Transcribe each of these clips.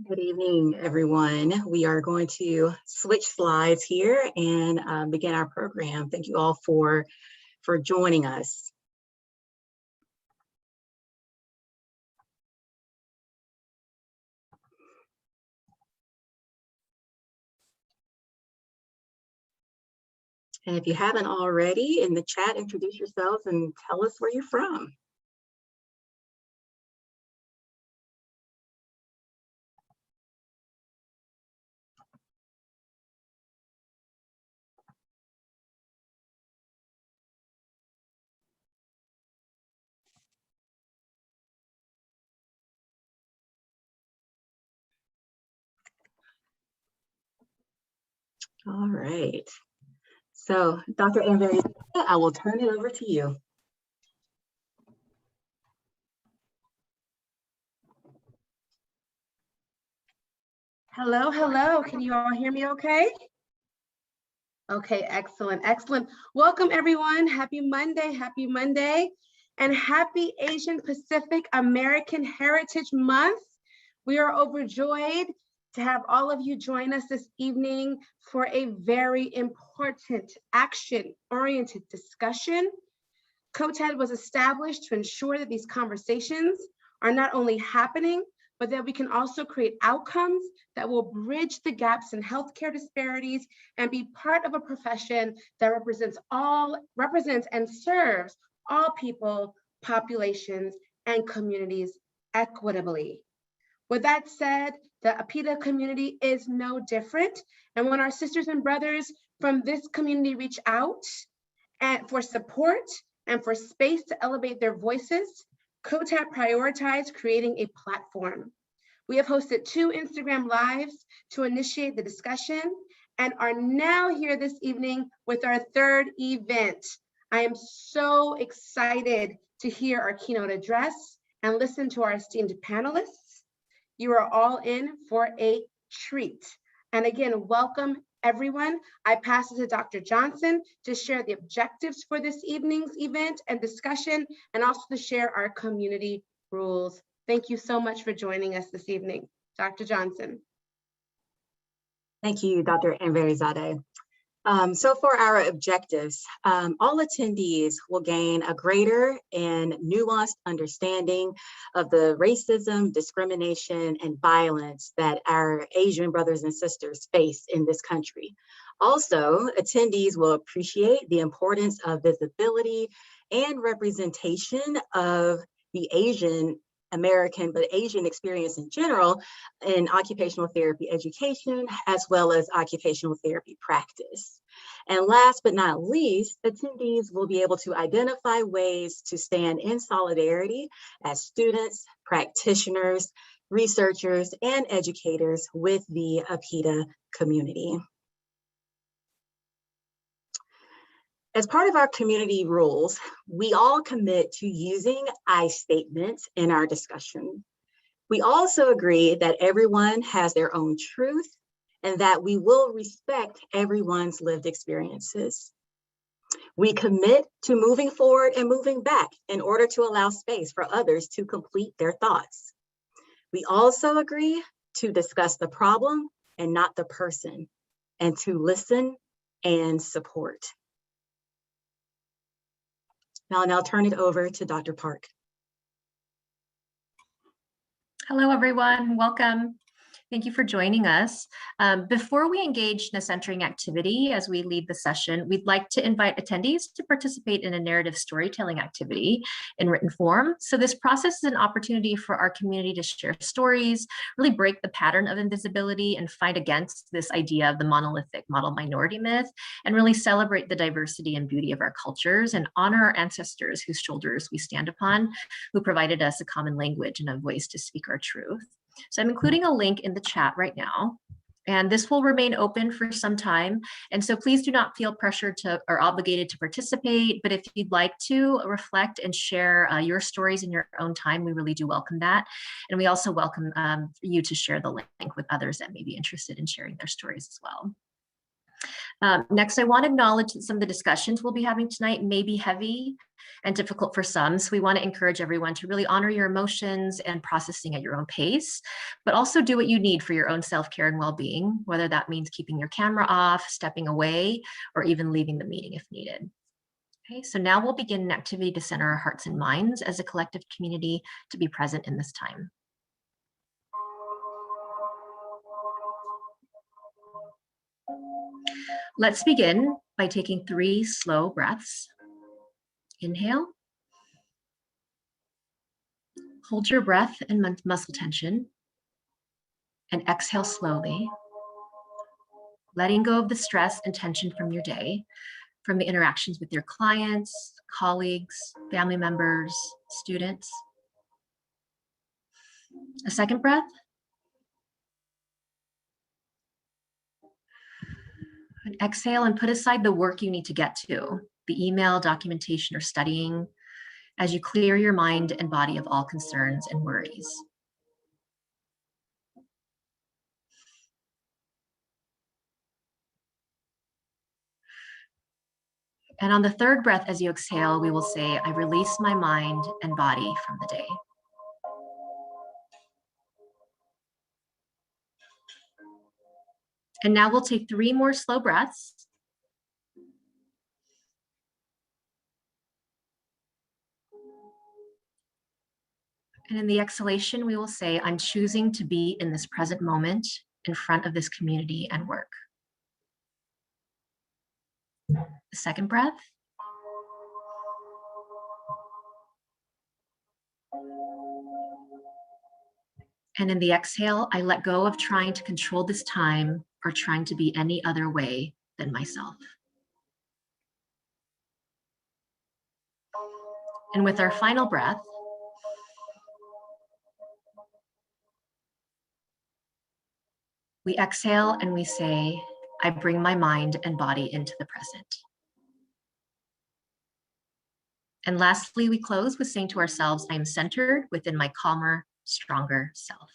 Good evening, everyone. We are going to switch slides here and begin our program. Thank you all for joining us. And if you haven't already, in the chat, introduce yourselves and tell us where you're from. All right. So, Dr. Invisibility, I will turn it over to you. Hello, hello. Can you all hear me okay? Okay, excellent, excellent. Welcome everyone. Happy Monday, and happy Asian Pacific American Heritage Month. We are overjoyed to have all of you join us this evening for a very important action-oriented discussion. COTAD was established to ensure that these conversations are not only happening, but that we can also create outcomes that will bridge the gaps in healthcare disparities and be part of a profession that represents and serves all people, populations, and communities equitably. With that said, the APIDA community is no different. And when our sisters and brothers from this community reach out for support and for space to elevate their voices, COTAD prioritized creating a platform. We have hosted 2 Instagram Lives to initiate the discussion and are now here this evening with our 3rd event. I am so excited to hear our keynote address and listen to our esteemed panelists. You are all in for a treat. And again, welcome everyone. I pass it to Dr. Johnson to share the objectives for this evening's event and discussion, and also to share our community rules. Thank you so much for joining us this evening. Dr. Johnson. Thank you, Dr. Enverizade. So for our objectives, all attendees will gain a greater and nuanced understanding of the racism, discrimination, and violence that our Asian brothers and sisters face in this country. Also, attendees will appreciate the importance of visibility and representation of the Asian American, but Asian experience in general in occupational therapy education, as well as occupational therapy practice. And last but not least, attendees will be able to identify ways to stand in solidarity as students, practitioners, researchers, and educators with the APIDA community. As part of our community rules, we all commit to using I statements in our discussion. We also agree that everyone has their own truth and that we will respect everyone's lived experiences. We commit to moving forward and moving back in order to allow space for others to complete their thoughts. We also agree to discuss the problem and not the person, and to listen and support. I'll now turn it over to Dr. Park. Hello, everyone. Welcome. Thank you for joining us. Before we engage in a centering activity as we lead the session, we'd like to invite attendees to participate in a narrative storytelling activity in written form. So this process is an opportunity for our community to share stories, really break the pattern of invisibility and fight against this idea of the monolithic model minority myth, and really celebrate the diversity and beauty of our cultures and honor our ancestors whose shoulders we stand upon, who provided us a common language and a voice to speak our truth. So I'm including a link in the chat right now, and this will remain open for some time. And so please do not feel pressured to or obligated to participate, but if you'd like to reflect and share your stories in your own time, we really do welcome that. And we also welcome you to share the link with others that may be interested in sharing their stories as well. Next, I want to acknowledge that some of the discussions we'll be having tonight may be heavy and difficult for some. So we want to encourage everyone to really honor your emotions and processing at your own pace, but also do what you need for your own self-care and well-being, whether that means keeping your camera off, stepping away, or even leaving the meeting if needed. Okay, so now we'll begin an activity to center our hearts and minds as a collective community to be present in this time. Let's begin by taking 3 slow breaths. Inhale. Hold your breath and muscle tension. And exhale slowly, letting go of the stress and tension from your day, from the interactions with your clients, colleagues, family members, students. A second breath. And exhale and put aside the work you need to get to, the email, documentation, or studying, as you clear your mind and body of all concerns and worries. And on the third breath, as you exhale, we will say, I release my mind and body from the day. And now we'll take 3 more slow breaths. And in the exhalation, we will say, I'm choosing to be in this present moment in front of this community and work. The second breath. And in the exhale, I let go of trying to control this time or trying to be any other way than myself. And with our final breath, we exhale and we say, I bring my mind and body into the present. And lastly, we close with saying to ourselves, I am centered within my calmer, stronger self.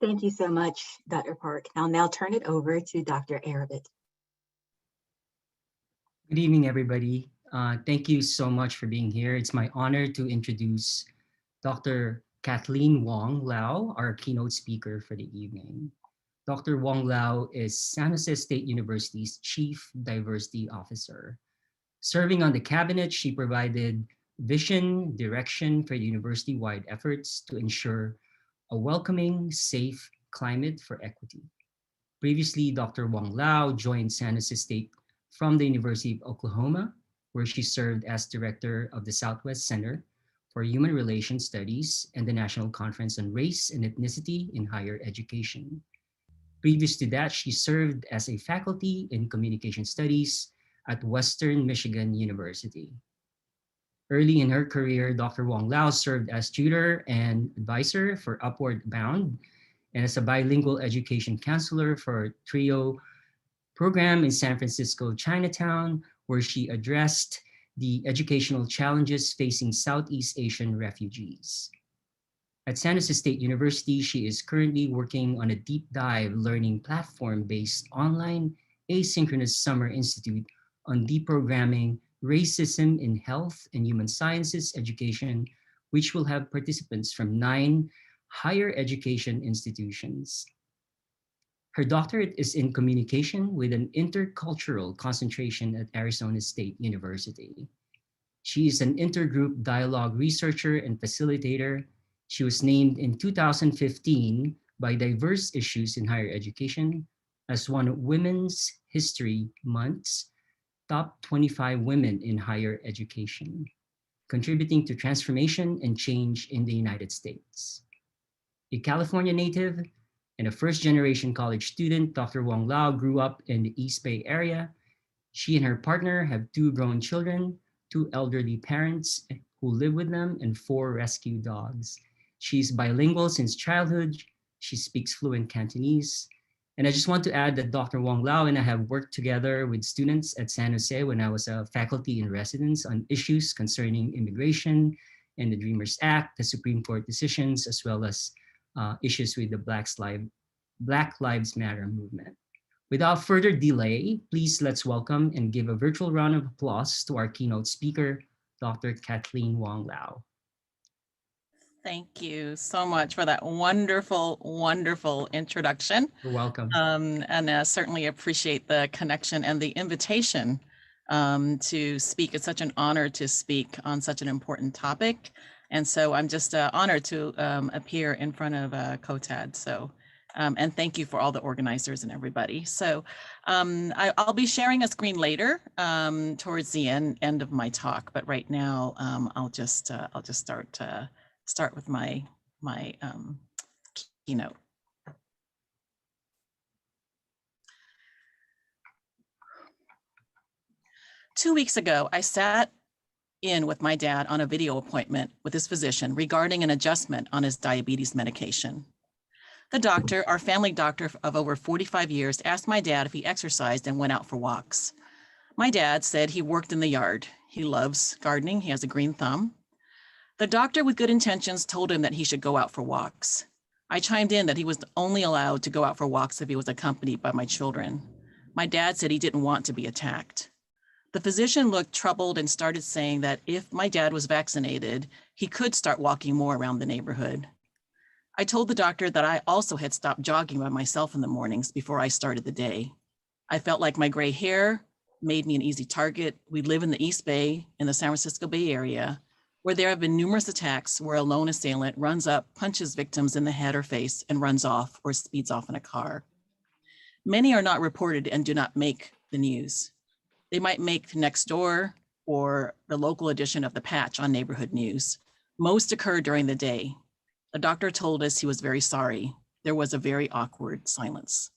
Thank you so much, Dr. Park. I'll now turn it over to Dr. Arabit. Good evening, everybody. Thank you so much for being here. It's my honor to introduce Dr. Kathleen Wong Lau, our keynote speaker for the evening. Dr. Wong Lau is San Jose State University's Chief Diversity Officer. Serving on the cabinet, she provided vision, direction for the university-wide efforts to ensure a welcoming, safe climate for equity. Previously, Dr. Wong Lau joined San Jose State from the University of Oklahoma, where she served as director of the Southwest Center for Human Relations Studies and the National Conference on Race and Ethnicity in Higher Education. Previous to that, she served as a faculty in communication studies at Western Michigan University. Early in her career, Dr. Wong Lau served as tutor and advisor for Upward Bound and as a bilingual education counselor for TRIO program in San Francisco, Chinatown, where she addressed the educational challenges facing Southeast Asian refugees. At San Jose State University, she is currently working on a deep dive learning platform-based online asynchronous summer institute on deprogramming racism in health and human sciences education, which will have participants from 9 higher education institutions. Her doctorate is in communication with an intercultural concentration at Arizona State University. She is an intergroup dialogue researcher and facilitator. She was named in 2015 by Diverse Issues in Higher Education as one of Women's History Month's top 25 women in higher education, contributing to transformation and change in the United States. A California native and a first-generation college student, Dr. Wong Lau grew up in the East Bay area. She and her partner have 2 grown children, 2 elderly parents who live with them, and 4 rescue dogs. She's bilingual since childhood. She speaks fluent Cantonese And I just want to add that Dr. Wong Lau and I have worked together with students at San Jose when I was a faculty in residence on issues concerning immigration and the Dreamers Act, the Supreme Court decisions, as well as issues with the Black Lives Matter movement. Without further delay, please let's welcome and give a virtual round of applause to our keynote speaker, Dr. Kathleen Wong Lau. Thank you so much for that wonderful, wonderful introduction. You're welcome. And certainly appreciate the connection and the invitation to speak. It's such an honor to speak on such an important topic. And so I'm just honored to appear in front of COTAD. So, and thank you for all the organizers and everybody. So I'll be sharing a screen later towards the end of my talk. But right now, I'll just start with my keynote. Two weeks ago, I sat in with my dad on a video appointment with his physician regarding an adjustment on his diabetes medication. The doctor, our family doctor of over 45 years, asked my dad if he exercised and went out for walks. My dad said he worked in the yard. He loves gardening. He has a green thumb. The doctor with good intentions told him that he should go out for walks. I chimed in that he was only allowed to go out for walks if he was accompanied by my children. My dad said he didn't want to be attacked. The physician looked troubled and started saying that if my dad was vaccinated, he could start walking more around the neighborhood. I told the doctor that I also had stopped jogging by myself in the mornings before I started the day. I felt like my gray hair made me an easy target. We live in the East Bay in the San Francisco Bay Area, where there have been numerous attacks where a lone assailant runs up, punches victims in the head or face, and runs off or speeds off in a car. Many are not reported and do not make the news. They might make Next Door or the local edition of The Patch on neighborhood news. Most occur during the day. The doctor told us he was very sorry. There was a very awkward silence.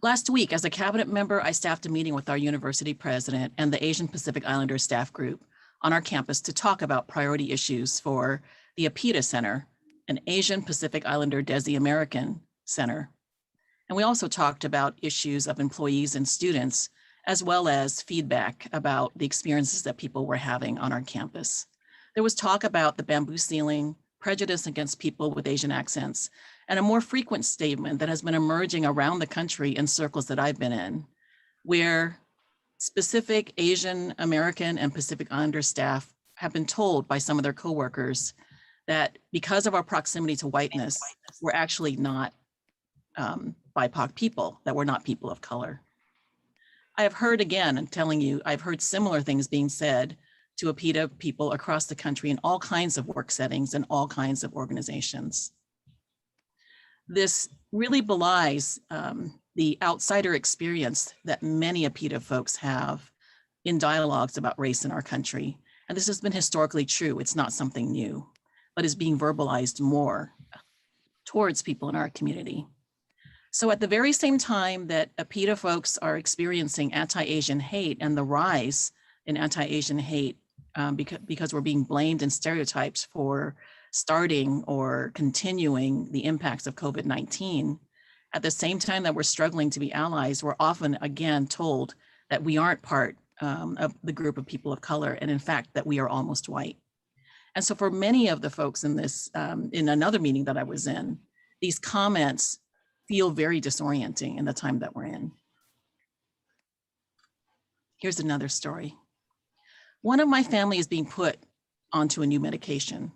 Last week, as a cabinet member, I staffed a meeting with our university president and the Asian Pacific Islander staff group on our campus to talk about priority issues for the APIDA Center, an Asian Pacific Islander Desi American center. And we also talked about issues of employees and students, as well as feedback about the experiences that people were having on our campus. There was talk about the bamboo ceiling, prejudice against people with Asian accents, and a more frequent statement that has been emerging around the country in circles that I've been in, where specific Asian American and Pacific Islander staff have been told by some of their coworkers that because of our proximity to whiteness, we're actually not BIPOC people, that we're not people of color. I have heard, again, I'm telling you, I've heard similar things being said to APIDA people across the country in all kinds of work settings and all kinds of organizations. This really belies the outsider experience that many APIDA folks have in dialogues about race in our country. And this has been historically true. It's not something new, but is being verbalized more towards people in our community. So at the very same time that APIDA folks are experiencing anti-Asian hate and the rise in anti-Asian hate because we're being blamed and stereotyped for starting or continuing the impacts of COVID-19, at the same time that we're struggling to be allies, we're often again told that we aren't part of the group of people of color, and in fact, that we are almost white. And so for many of the folks in this, in another meeting that I was in, these comments feel very disorienting in the time that we're in. Here's another story. One of my family is being put onto a new medication.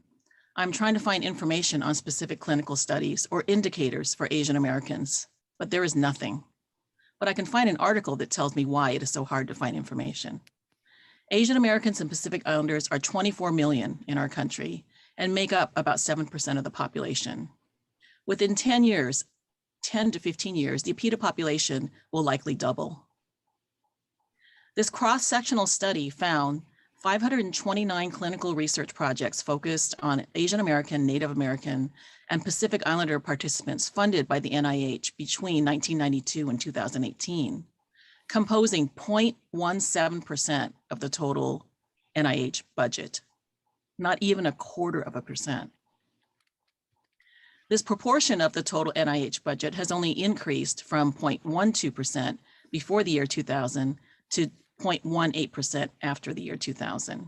I'm trying to find information on specific clinical studies or indicators for Asian Americans, but there is nothing. But I can find an article that tells me why it is so hard to find information. Asian Americans and Pacific Islanders are 24 million in our country and make up about 7% of the population. Within 10 to 15 years, the APIDA population will likely double. This cross-sectional study found 529 clinical research projects focused on Asian American, Native American, and Pacific Islander participants funded by the NIH between 1992 and 2018, composing 0.17% of the total NIH budget, not even 0.25%. This proportion of the total NIH budget has only increased from 0.12% before the year 2000 to 0.18% after the year 2000.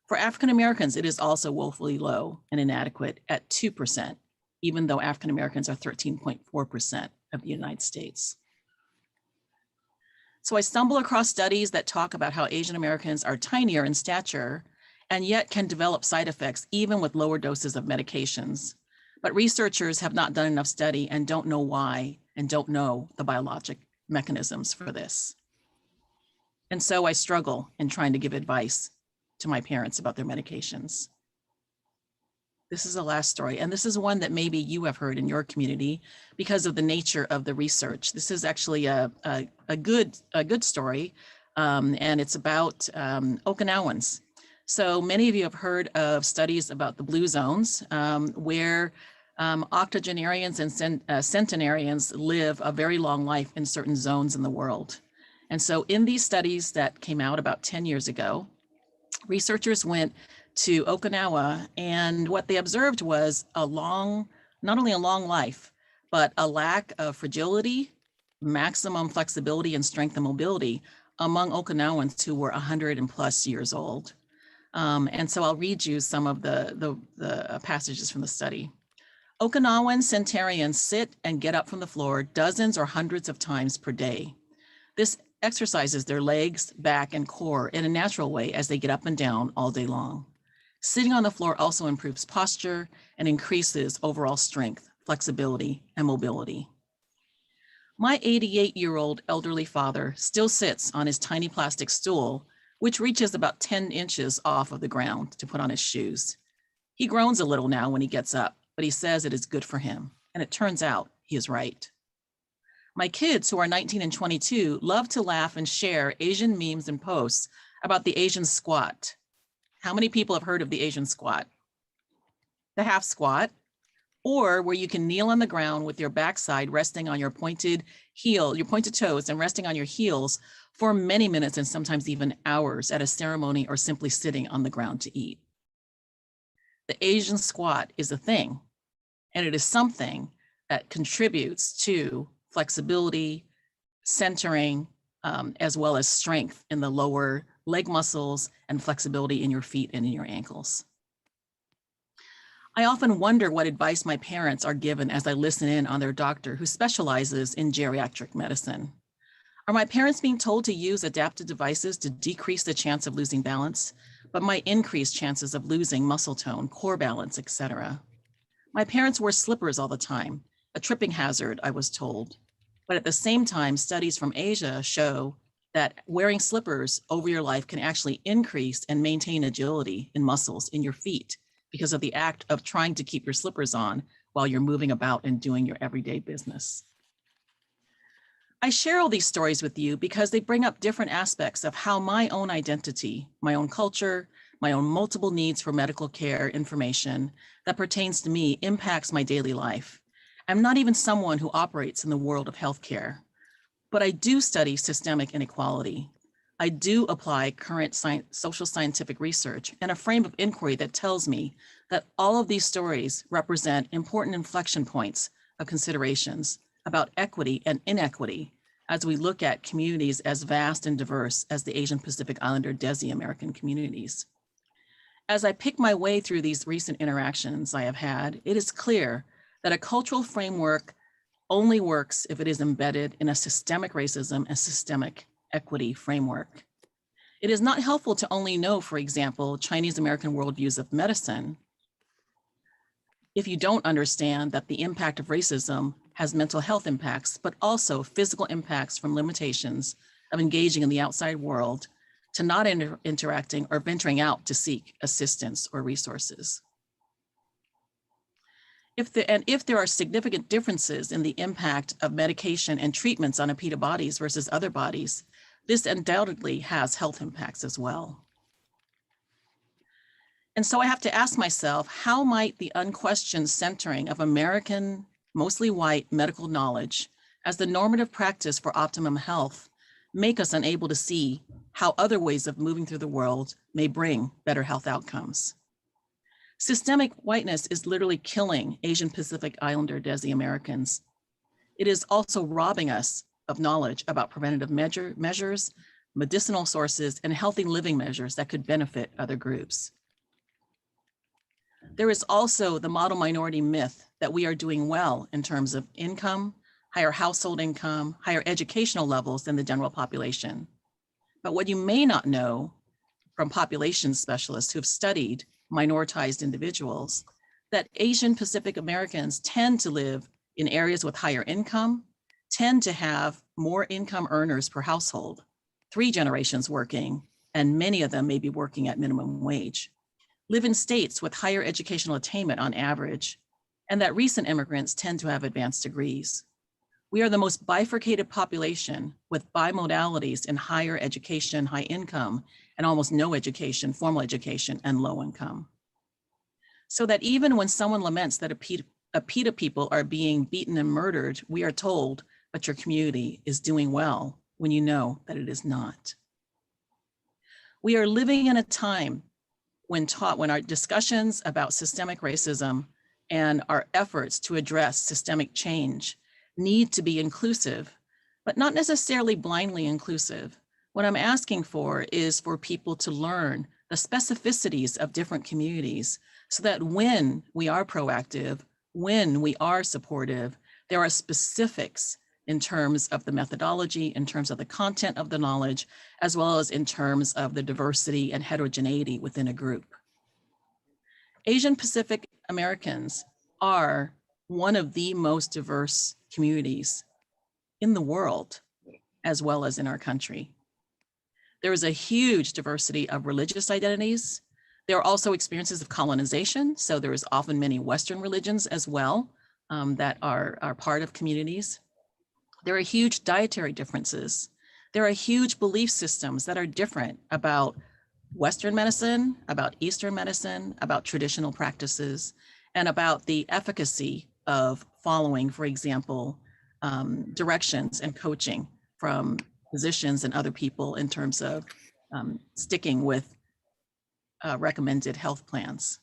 For African Americans, it is also woefully low and inadequate at 2%, even though African Americans are 13.4% of the United States. So I stumble across studies that talk about how Asian Americans are tinier in stature and yet can develop side effects even with lower doses of medications. But researchers have not done enough study and don't know why and don't know the biologic mechanisms for this. And so I struggle in trying to give advice to my parents about their medications. This is the last story, and this is one that maybe you have heard in your community because of the nature of the research. This is actually a good story, and it's about Okinawans. So many of you have heard of studies about the blue zones, where octogenarians and centenarians live a very long life in certain zones in the world. And so in these studies that came out about 10 years ago, researchers went to Okinawa, and what they observed was not only a long life, but a lack of fragility, maximum flexibility, and strength and mobility among Okinawans who were 100+ years old. And so I'll read you some of the passages from the study. Okinawan centenarians sit and get up from the floor dozens or hundreds of times per day. This exercises their legs, back, and core in a natural way as they get up and down all day long. Sitting on the floor also improves posture and increases overall strength, flexibility, and mobility. My 88-year-old elderly father still sits on his tiny plastic stool, which reaches about 10 inches off of the ground to put on his shoes. He groans a little now when he gets up, but he says it is good for him, and it turns out he is right. My kids, who are 19 and 22, love to laugh and share Asian memes and posts about the Asian squat. How many people have heard of the Asian squat? The half squat, or where you can kneel on the ground with your backside resting on your pointed toes and resting on your heels for many minutes and sometimes even hours at a ceremony or simply sitting on the ground to eat. The Asian squat is a thing, and it is something that contributes to flexibility, centering, as well as strength in the lower leg muscles and flexibility in your feet and in your ankles. I often wonder what advice my parents are given as I listen in on their doctor who specializes in geriatric medicine. Are my parents being told to use adaptive devices to decrease the chance of losing balance, but might increase chances of losing muscle tone, core balance, etc.? My parents wore slippers all the time, a tripping hazard, I was told. But at the same time, studies from Asia show that wearing slippers over your life can actually increase and maintain agility in muscles in your feet because of the act of trying to keep your slippers on while you're moving about and doing your everyday business. I share all these stories with you because they bring up different aspects of how my own identity, my own culture, my own multiple needs for medical care information that pertains to me impacts my daily life. I'm not even someone who operates in the world of healthcare, but I do study systemic inequality. I do apply current social scientific research and a frame of inquiry that tells me that all of these stories represent important inflection points of considerations about equity and inequity as we look at communities as vast and diverse as the Asian Pacific Islander Desi American communities. As I pick my way through these recent interactions I have had, it is clear that a cultural framework only works if it is embedded in a systemic racism and systemic equity framework. It is not helpful to only know, for example, Chinese American worldviews of medicine if you don't understand that the impact of racism has mental health impacts, but also physical impacts from limitations of engaging in the outside world to not interacting or venturing out to seek assistance or resources. If there are significant differences in the impact of medication and treatments on APIDA bodies versus other bodies, this undoubtedly has health impacts as well. And so I have to ask myself, how might the unquestioned centering of American, mostly white medical knowledge as the normative practice for optimum health make us unable to see how other ways of moving through the world may bring better health outcomes? Systemic whiteness is literally killing Asian Pacific Islander Desi Americans. It is also robbing us of knowledge about preventative measures, medicinal sources, and healthy living measures that could benefit other groups. There is also the model minority myth that we are doing well in terms of income, higher household income, higher educational levels than the general population. But what you may not know from population specialists who have studied minoritized individuals, that Asian Pacific Americans tend to live in areas with higher income, tend to have more income earners per household, 3 generations working, and many of them may be working at minimum wage, live in states with higher educational attainment on average, and that recent immigrants tend to have advanced degrees. We are the most bifurcated population with bimodalities in higher education, high income, and almost no education, formal education, and low income. So that even when someone laments that APIDA people are being beaten and murdered, we are told, but your community is doing well, when you know that it is not. We are living in a time when our discussions about systemic racism and our efforts to address systemic change need to be inclusive, but not necessarily blindly inclusive. What I'm asking for is for people to learn the specificities of different communities so that when we are proactive, when we are supportive, there are specifics in terms of the methodology, in terms of the content of the knowledge, as well as in terms of the diversity and heterogeneity within a group. Asian Pacific Americans are one of the most diverse communities in the world, as well as in our country. There is a huge diversity of religious identities. There are also experiences of colonization. So there is often many Western religions as well that are part of communities. There are huge dietary differences. There are huge belief systems that are different about Western medicine, about Eastern medicine, about traditional practices, and about the efficacy of following, for example, directions and coaching from physicians and other people in terms of sticking with recommended health plans.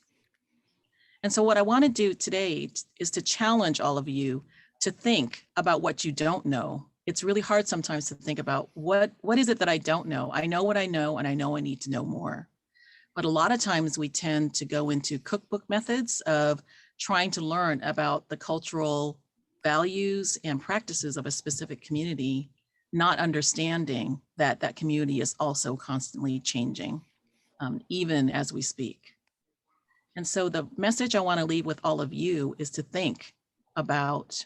And so what I want to do today is to challenge all of you to think about what you don't know. It's really hard sometimes to think about what is it that I don't know? I know what I know, and I know I need to know more. But a lot of times we tend to go into cookbook methods of trying to learn about the cultural values and practices of a specific community, not understanding that that community is also constantly changing, even as we speak. And so the message I want to leave with all of you is to think about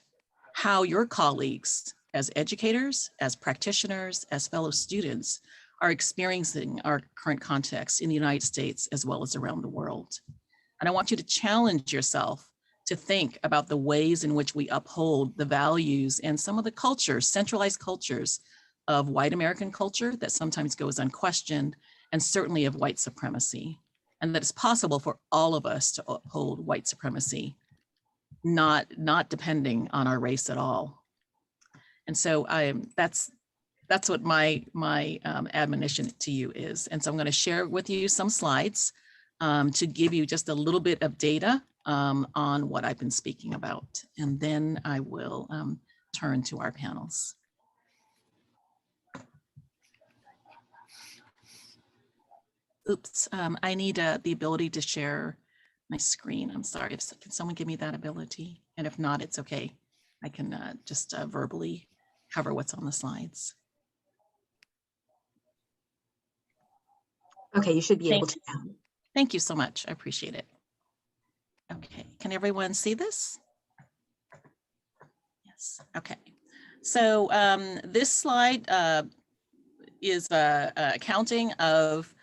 how your colleagues as educators, as practitioners, as fellow students are experiencing our current context in the United States as well as around the world. And I want you to challenge yourself to think about the ways in which we uphold the values and some of the cultures, centralized cultures of white American culture that sometimes goes unquestioned, and certainly of white supremacy. And that it's possible for all of us to uphold white supremacy, not depending on our race at all. And so that's what my admonition to you is. And so I'm going to share with you some slides to give you just a little bit of data on what I've been speaking about. And then I will turn to our panels. Oops, I need the ability to share my screen. I'm sorry, can someone give me that ability? And if not, it's okay. I can just verbally cover what's on the slides. Okay, you should be able to now. Thank you so much, I appreciate it. Okay, can everyone see this? Yes, okay. So this slide is a counting of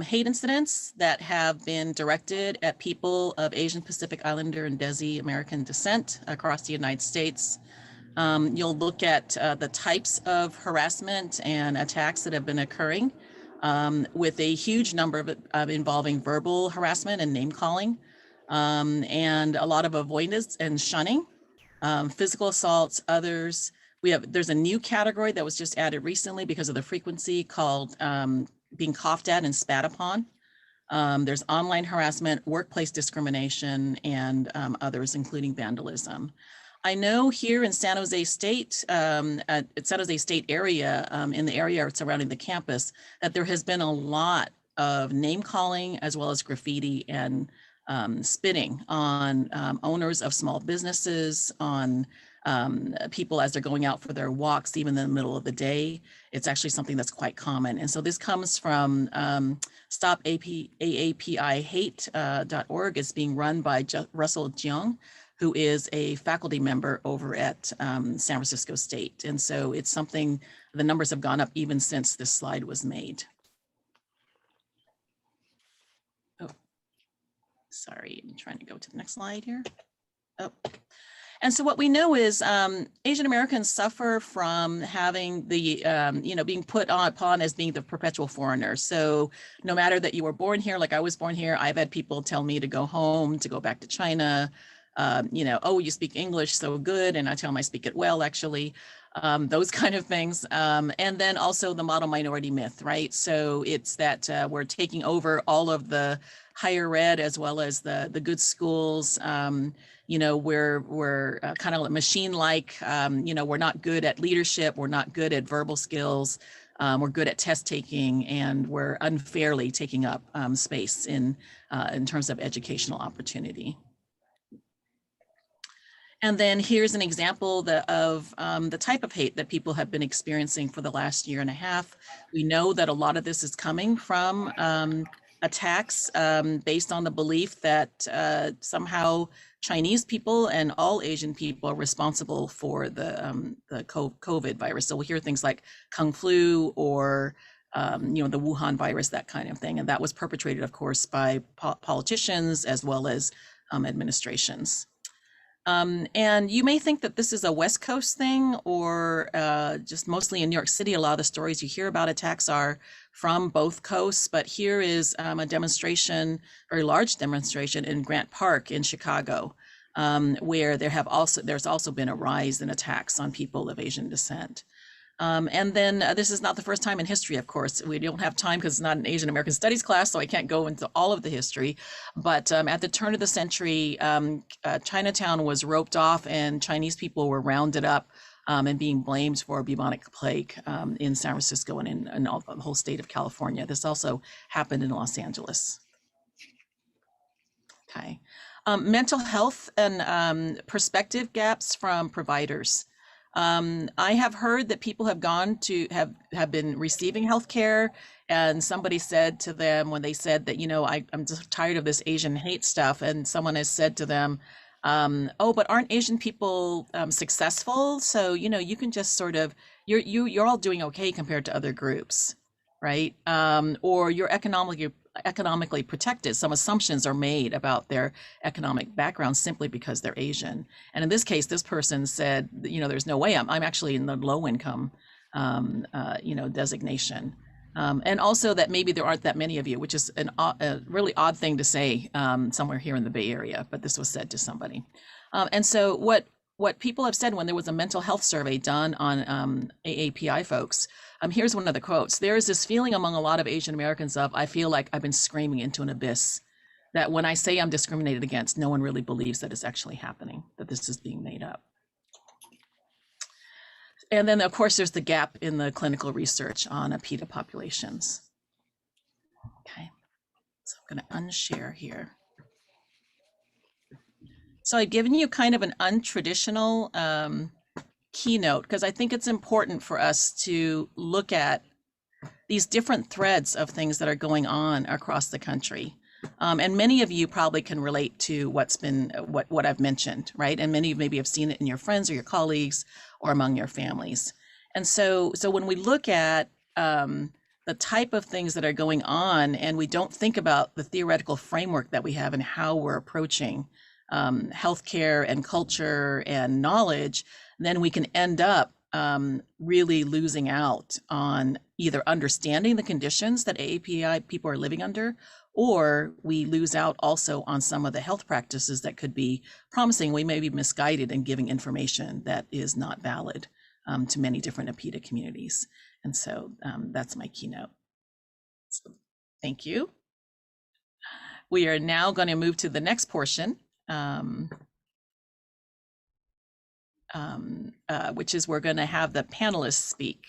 hate incidents that have been directed at people of Asian Pacific Islander and Desi American descent across the United States. You'll look at the types of harassment and attacks that have been occurring with a huge number of involving verbal harassment and name calling, and a lot of avoidance and shunning, physical assaults, others. There's a new category that was just added recently because of the frequency called being coughed at and spat upon. There's online harassment, workplace discrimination, and others, including vandalism. I know here in San Jose State, at San Jose State area, in the area surrounding the campus, that there has been a lot of name calling as well as graffiti and spitting on owners of small businesses, on people as they're going out for their walks, even in the middle of the day. It's actually something that's quite common. And so this comes from AAPIHate.org. It's being run by Russell Jiang, who is a faculty member over at San Francisco State. And so it's something, the numbers have gone up even since this slide was made. Oh, sorry, I'm trying to go to the next slide here. Oh. And so what we know is Asian Americans suffer from having the, being put upon as being the perpetual foreigner. So no matter that you were born here, like I was born here, I've had people tell me to go home, to go back to China, oh, you speak English so good. And I tell them I speak it well, actually, those kind of things. And then also the model minority myth, right? So it's that we're taking over all of the higher ed as well as the good schools. We're kind of machine-like, we're not good at leadership, we're not good at verbal skills, we're good at test taking, and we're unfairly taking up space in terms of educational opportunity. And then here's an example of the type of hate that people have been experiencing for the last year and a half. We know that a lot of this is coming from attacks based on the belief that somehow Chinese people and all Asian people are responsible for the COVID virus. So we'll hear things like Kung flu or the Wuhan virus, that kind of thing. And that was perpetrated, of course, by politicians as well as administrations. And you may think that this is a West Coast thing or just mostly in New York City. A lot of the stories you hear about attacks are from both coasts, but here is a demonstration, very large demonstration in Grant Park in Chicago, where there's also been a rise in attacks on people of Asian descent. And then this is not the first time in history, of course. We don't have time because it's not an Asian American Studies class, so I can't go into all of the history. But at the turn of the century, Chinatown was roped off and Chinese people were rounded up and being blamed for bubonic plague in San Francisco and in the whole state of California. This also happened in Los Angeles. Okay. Mental health and perspective gaps from providers. I have heard that people have gone to have been receiving healthcare, and somebody said to them when they said that, I'm just tired of this Asian hate stuff, and someone has said to them, oh, but aren't Asian people successful? So, you can just sort of, you're all doing okay compared to other groups, right? Or you're economically protected. Some assumptions are made about their economic background simply because they're Asian. And in this case, this person said, there's no way I'm actually in the low income, designation. And also that maybe there aren't that many of you, which is a really odd thing to say somewhere here in the Bay Area, but this was said to somebody. And so what people have said when there was a mental health survey done on AAPI folks, here's one of the quotes. There is this feeling among a lot of Asian Americans of, I feel like I've been screaming into an abyss, that when I say I'm discriminated against, no one really believes that it's actually happening, that this is being made up. And then, of course, there's the gap in the clinical research on APIDA populations. Okay, so I'm going to unshare here. So I've given you kind of an untraditional keynote because I think it's important for us to look at these different threads of things that are going on across the country. And many of you probably can relate to what I've mentioned, right? And many of you maybe have seen it in your friends or your colleagues or among your families. And so when we look at the type of things that are going on and we don't think about the theoretical framework that we have and how we're approaching healthcare and culture and knowledge, then we can end up really losing out on either understanding the conditions that AAPI people are living under, or we lose out also on some of the health practices that could be promising. We may be misguided in giving information that is not valid to many different APIDA communities. And so that's my keynote. So, thank you. We are now going to move to the next portion, which is we're going to have the panelists speak.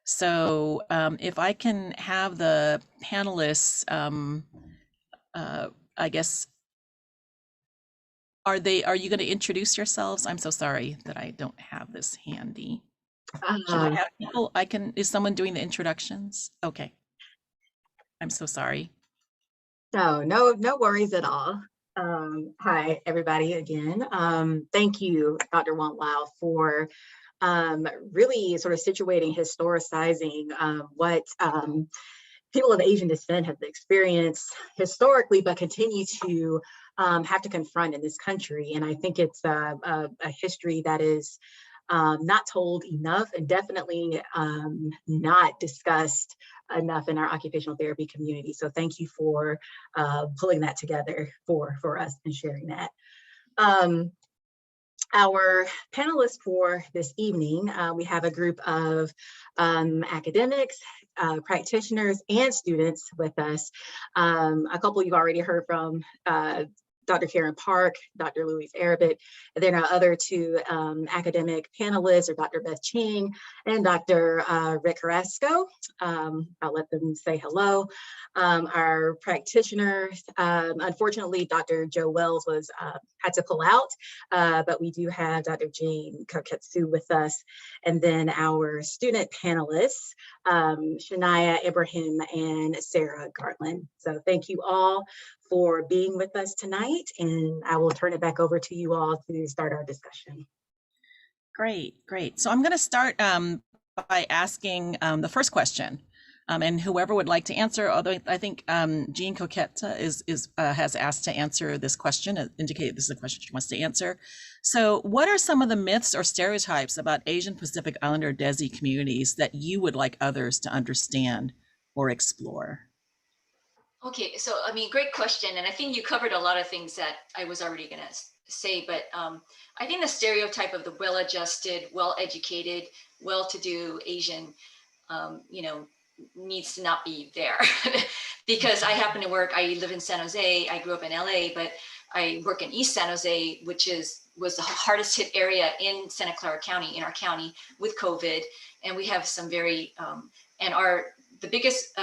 So if I can have the panelists, I guess, are you going to introduce yourselves? I'm so sorry that I don't have this handy. Should I have people? Is someone doing the introductions? Okay. I'm so sorry. No worries at all. Hi, everybody again. Thank you, Dr. Wong Lau, for really sort of situating, historicizing what people of Asian descent have experienced historically, but continue to have to confront in this country. And I think it's a history that is not told enough, and definitely not discussed enough in our occupational therapy community. So thank you for pulling that together for us and sharing that. Our panelists for this evening, we have a group of academics, practitioners, and students with us. A couple you've already heard from, Dr. Karen Park, Dr. Louise Arabic, and then our other two academic panelists are Dr. Beth Ching and Dr. Rick Carrasco. I'll let them say hello. Our practitioners, unfortunately, Dr. Joe Wells had to pull out, but we do have Dr. Jane Koketsu with us. And then our student panelists, Shania Ibrahim and Sarah Garland. So thank you all for being with us tonight, and I will turn it back over to you all to start our discussion. Great. So I'm going to start by asking the first question, and whoever would like to answer, although I think Jean Coquette has asked to answer this question, indicated this is a question she wants to answer. So what are some of the myths or stereotypes about Asian Pacific Islander DESI communities that you would like others to understand or explore? Okay, so I mean, great question. And I think you covered a lot of things that I was already going to say, but I think the stereotype of the well-adjusted, well-educated, well-to-do Asian, needs to not be there. Because I happen to I live in San Jose, I grew up in LA, but I work in East San Jose, which was the hardest hit area in Santa Clara County, in our county, with COVID. And we have some very, the biggest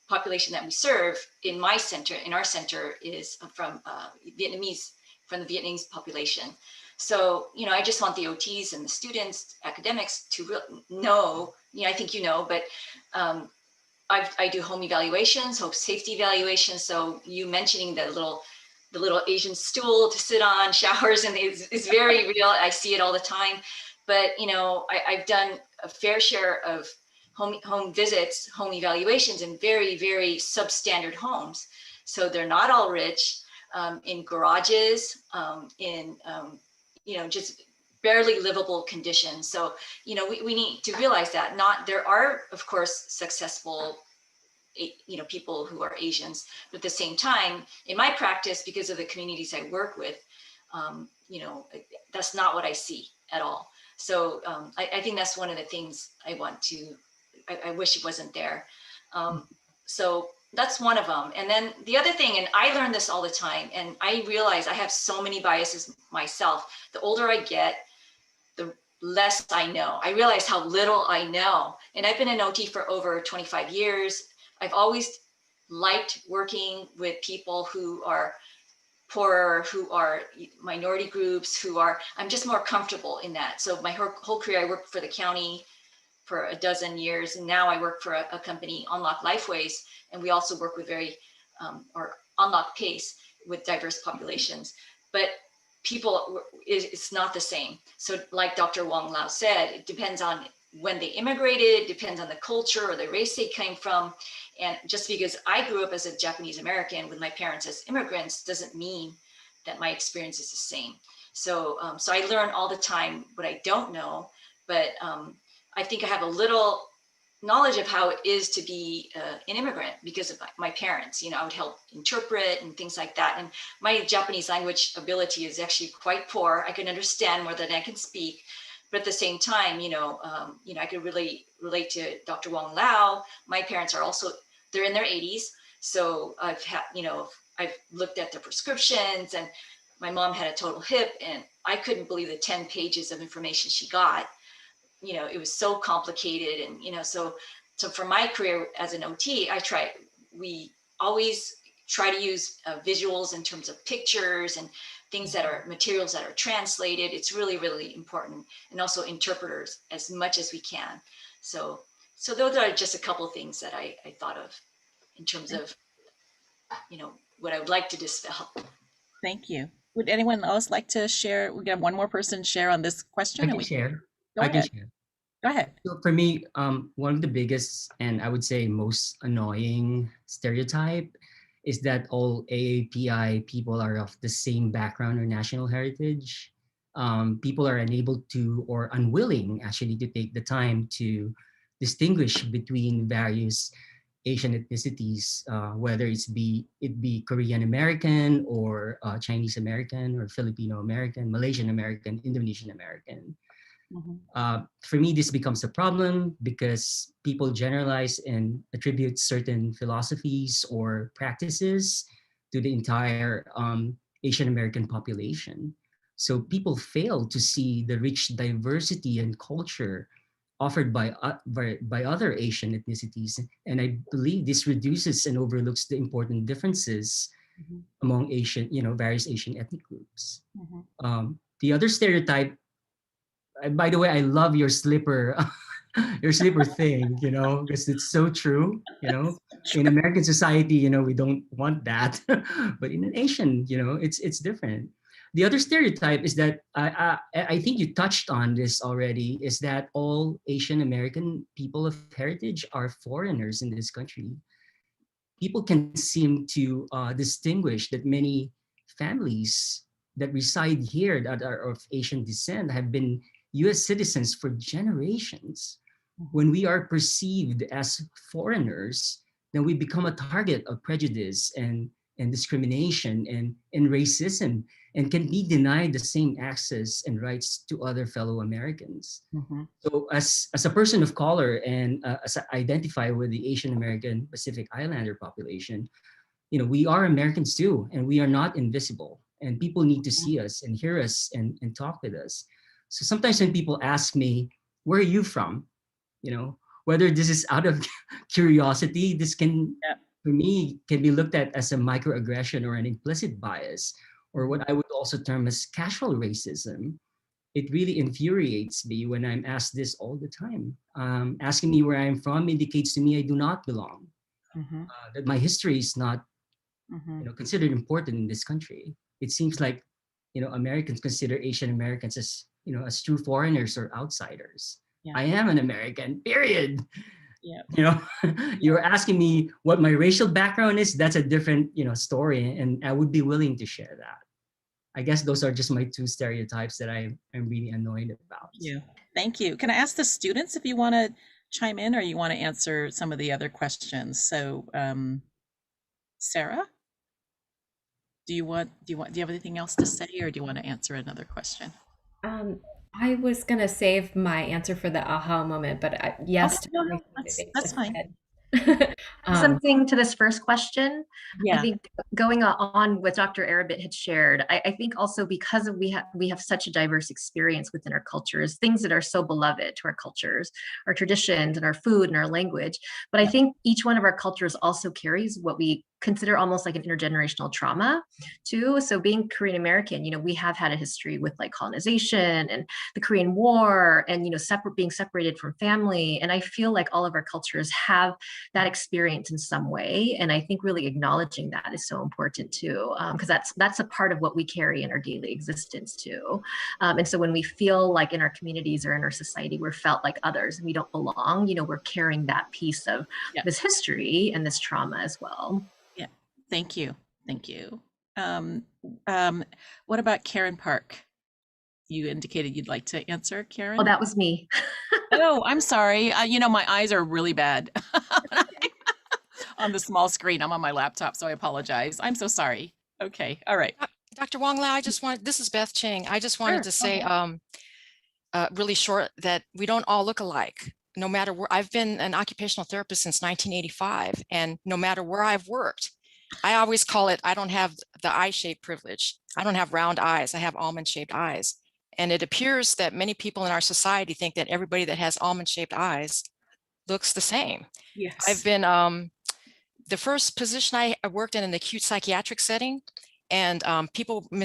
population that we serve in our center is from the Vietnamese population. So, I just want the OTs and the students, academics to know, I think but I do home evaluations, home safety evaluations. So you mentioning the little Asian stool to sit on, showers, and it's very real. I see it all the time. But, I've done a fair share of home visits, home evaluations in very, very substandard homes. So they're not all rich, in garages, just barely livable conditions. So, we need to realize that there are, of course, successful, people who are Asians, but at the same time, in my practice, because of the communities I work with, that's not what I see at all. So I think that's one of the things I wish it wasn't there. So that's one of them. And then the other thing, and I learn this all the time, and I realize I have so many biases myself. The older I get, the less I know. I realize how little I know. And I've been an OT for over 25 years. I've always liked working with people who are poorer, who are minority groups, I'm just more comfortable in that. So my whole career, I worked for the county for a dozen years. And now I work for a company, Unlock Lifeways. And we also work with or Unlock Pace with diverse populations. But people, it's not the same. So like Dr. Wong Lau said, it depends on when they immigrated, depends on the culture or the race they came from. And just because I grew up as a Japanese American with my parents as immigrants doesn't mean that my experience is the same. So, so I learn all the time what I don't know, but I think I have a little knowledge of how it is to be an immigrant because of my parents. I would help interpret and things like that. And my Japanese language ability is actually quite poor. I can understand more than I can speak. But at the same time, I could really relate to Dr. Wong Lau. My parents are they're in their 80s. So I I've looked at their prescriptions, and my mom had a total hip, and I couldn't believe the 10 pages of information she got. You know, it was so complicated. And, you know, so for my career as an OT, we always try to use visuals in terms of pictures and things that are materials that are translated. It's really, really important. And also interpreters as much as we can. So those are just a couple of things that I thought of in terms of, you know, what I would like to dispel. Thank you. Would anyone else like to share? We got one more person share on this question. I can share. Go I can ahead. share. Go ahead. So for me, one of the biggest and I would say most annoying stereotype is that all AAPI people are of the same background or national heritage. People are unable to or unwilling actually to take the time to distinguish between various Asian ethnicities, whether it be Korean American or Chinese American or Filipino American, Malaysian American, Indonesian American. For me, this becomes a problem because people generalize and attribute certain philosophies or practices to the entire Asian American population. So people fail to see the rich diversity and culture offered by other Asian ethnicities. And I believe this reduces and overlooks the important differences among various Asian ethnic groups. The other stereotype, by the way, I love your slipper, your slipper thing, because it's so true, in American society, we don't want that, but in an Asian, it's different. The other stereotype is that I think you touched on this already, is that all Asian American people of heritage are foreigners in this country. People can seem to distinguish that many families that reside here that are of Asian descent have been US citizens for generations. When we are perceived as foreigners, then we become a target of prejudice and discrimination and racism, and can be denied the same access and rights to other fellow Americans. So as a person of color and as I identify with the Asian American Pacific Islander population, we are Americans too, and we are not invisible. And people need to see us and hear us and talk with us. So sometimes when people ask me, where are you from? Whether this is out of curiosity, this can, for me, can be looked at as a microaggression or an implicit bias, or what I would also term as casual racism. It really infuriates me when I'm asked this all the time. Asking me where I'm from indicates to me I do not belong, that my history is not considered important in this country. It seems like Americans consider Asian Americans as as true foreigners or outsiders. I am an American, period. You're asking me what my racial background is. That's a different story, and I would be willing to share that. I guess those are just my two stereotypes that I'm really annoyed about. Thank you. Can I ask the students if you want to chime in, or you want to answer some of the other questions? So, Sarah, do you have anything else to say, or do you want to answer another question? I was gonna save my answer for the aha moment, but yes. Okay, no, that's fine. Something to this first question. Yeah. I think going on with Dr. Arabit had shared, I think also because we have such a diverse experience within our cultures, things that are so beloved to our cultures, our traditions and our food and our language. But I think each one of our cultures also carries what we consider almost like an intergenerational trauma too. So being Korean American, we have had a history with like colonization and the Korean War and, being separated from family. And I feel like all of our cultures have that experience in some way. And I think really acknowledging that is so important too, because that's a part of what we carry in our daily existence too. And so when we feel like in our communities or in our society, we're felt like others and we don't belong, we're carrying that piece of this history and this trauma as well. Yeah, thank you. Thank you. What about Karen Park? You indicated you'd like to answer, Karen? Oh, that was me. Oh, I'm sorry. My eyes are really bad on the small screen. I'm on my laptop, so I apologize. I'm so sorry. Okay, all right. Dr. Wong Lau, this is Beth Ching. I just wanted to say really short that we don't all look alike. No matter where, I've been an occupational therapist since 1985, and no matter where I've worked, I always call it, I don't have the eye-shaped privilege. I don't have round eyes. I have almond-shaped eyes. And it appears that many people in our society think that everybody that has almond-shaped eyes looks the same. Yes. I've been, the first position I worked in an acute psychiatric setting, and people I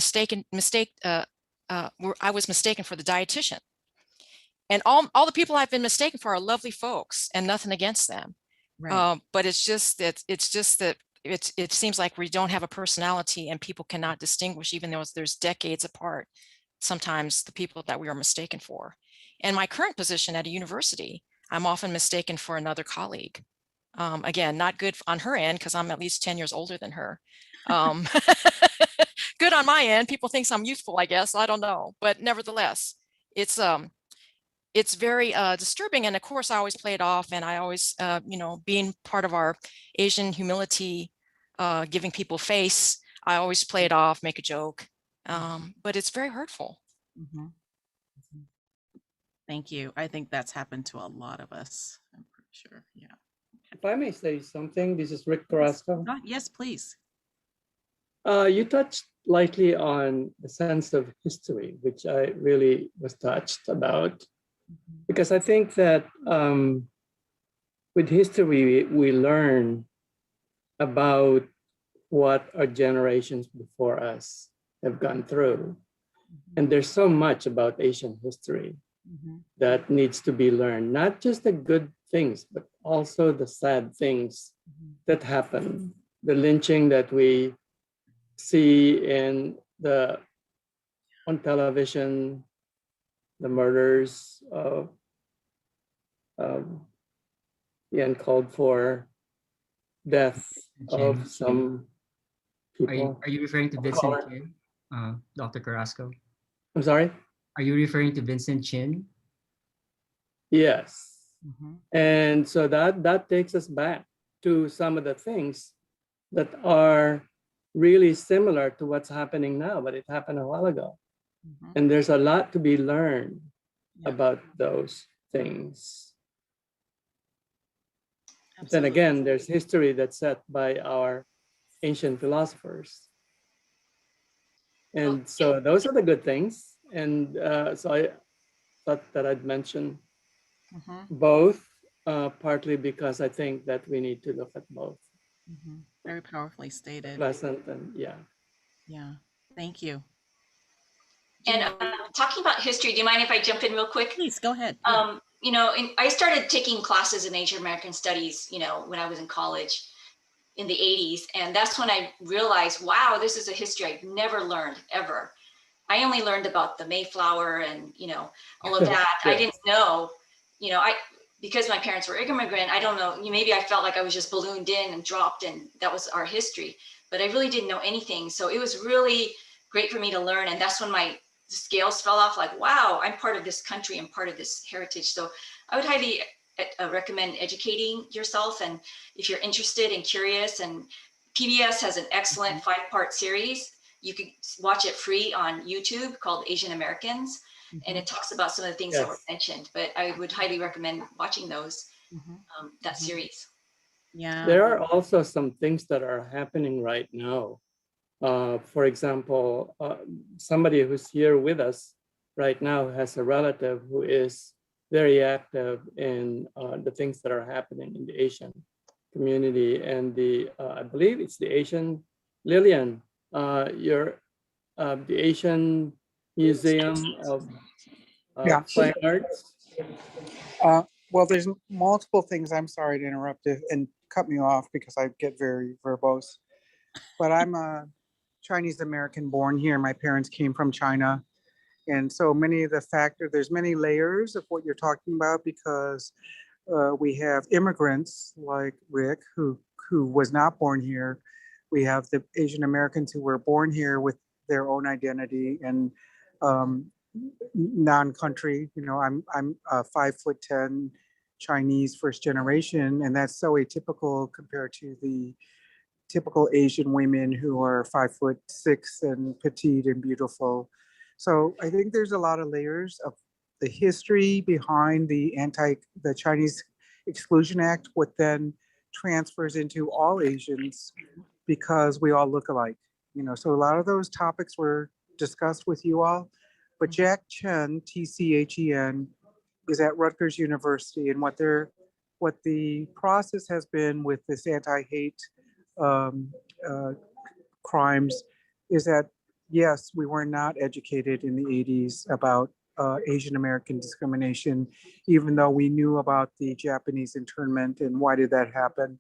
was mistaken for the dietitian. And all the people I've been mistaken for are lovely folks, and nothing against them. Right. But it's just that it seems like we don't have a personality, and people cannot distinguish, even though there's decades apart, sometimes the people that we are mistaken for. And my current position at a university, I'm often mistaken for another colleague. Again, not good on her end, because I'm at least 10 years older than her. Good on my end. People think I'm youthful, I guess. I don't know. But nevertheless, it's very disturbing. And of course, I always play it off. And I always, being part of our Asian humility, giving people face, I always play it off, make a joke. But it's very hurtful. Mhm. Thank you. I think that's happened to a lot of us. I'm pretty sure. Yeah. If I may say something, this is Rick Carrasco. Yes, please. You touched lightly on the sense of history, which I really was touched about, because I think that with history, we learn about what our generations before us have gone through. And there's so much about Asian history that needs to be learned, not just the good things, but also the sad things that happen, the lynching that we see on television, the murders of the uncalled for death of some people. Are you referring to Vincent Chin, Dr. Carrasco? I'm sorry? Are you referring to Vincent Chin? Yes. And so that takes us back to some of the things that are really similar to what's happening now, but it happened a while ago. And there's a lot to be learned about those things. Then again, there's history that's set by our ancient philosophers. And so those are the good things. And so I thought that I'd mention both, partly because I think that we need to look at both. Very powerfully stated. Pleasant and yeah. Yeah, thank you. And talking about history, do you mind if I jump in real quick? Please, go ahead. I started taking classes in Asian American studies, when I was in college in the 80s. And that's when I realized, wow, this is a history I've never learned ever. I only learned about the Mayflower and, all of that. I didn't know, because my parents were immigrant, I don't know, maybe I felt like I was just ballooned in and dropped, and that was our history, but I really didn't know anything. So it was really great for me to learn. And that's when my scales fell off, like, wow, I'm part of this country and part of this heritage. So I would highly recommend educating yourself. And if you're interested and curious, and PBS has an excellent 5-part series. You can watch it free on YouTube called Asian Americans. And it talks about some of the things that were mentioned, but I would highly recommend watching those, that series. Yeah. There are also some things that are happening right now. For example, somebody who's here with us right now has a relative who is very active in the things that are happening in the Asian community. And I believe it's the Asian, Lillian, the Asian Museum of Fine Arts. Well, there's multiple things. I'm sorry to interrupt and cut me off because I get very verbose. But I'm a Chinese American born here. My parents came from China. And so many of the factors, there's many layers of what you're talking about, because we have immigrants like Rick, who was not born here. We have the Asian Americans who were born here with their own identity and non-country. I'm 5'10" Chinese first generation, and that's so atypical compared to the typical Asian women who are 5'6" and petite and beautiful. So I think there's a lot of layers of the history behind the Chinese Exclusion Act, what then transfers into all Asians because we all look alike, you know. So a lot of those topics were discussed with you all. But Jack Chen, Tchen, is at Rutgers University, and what the process has been with this anti-hate um, uh, crimes is that, yes, we were not educated in the 80s about Asian American discrimination, even though we knew about the Japanese internment and why did that happen.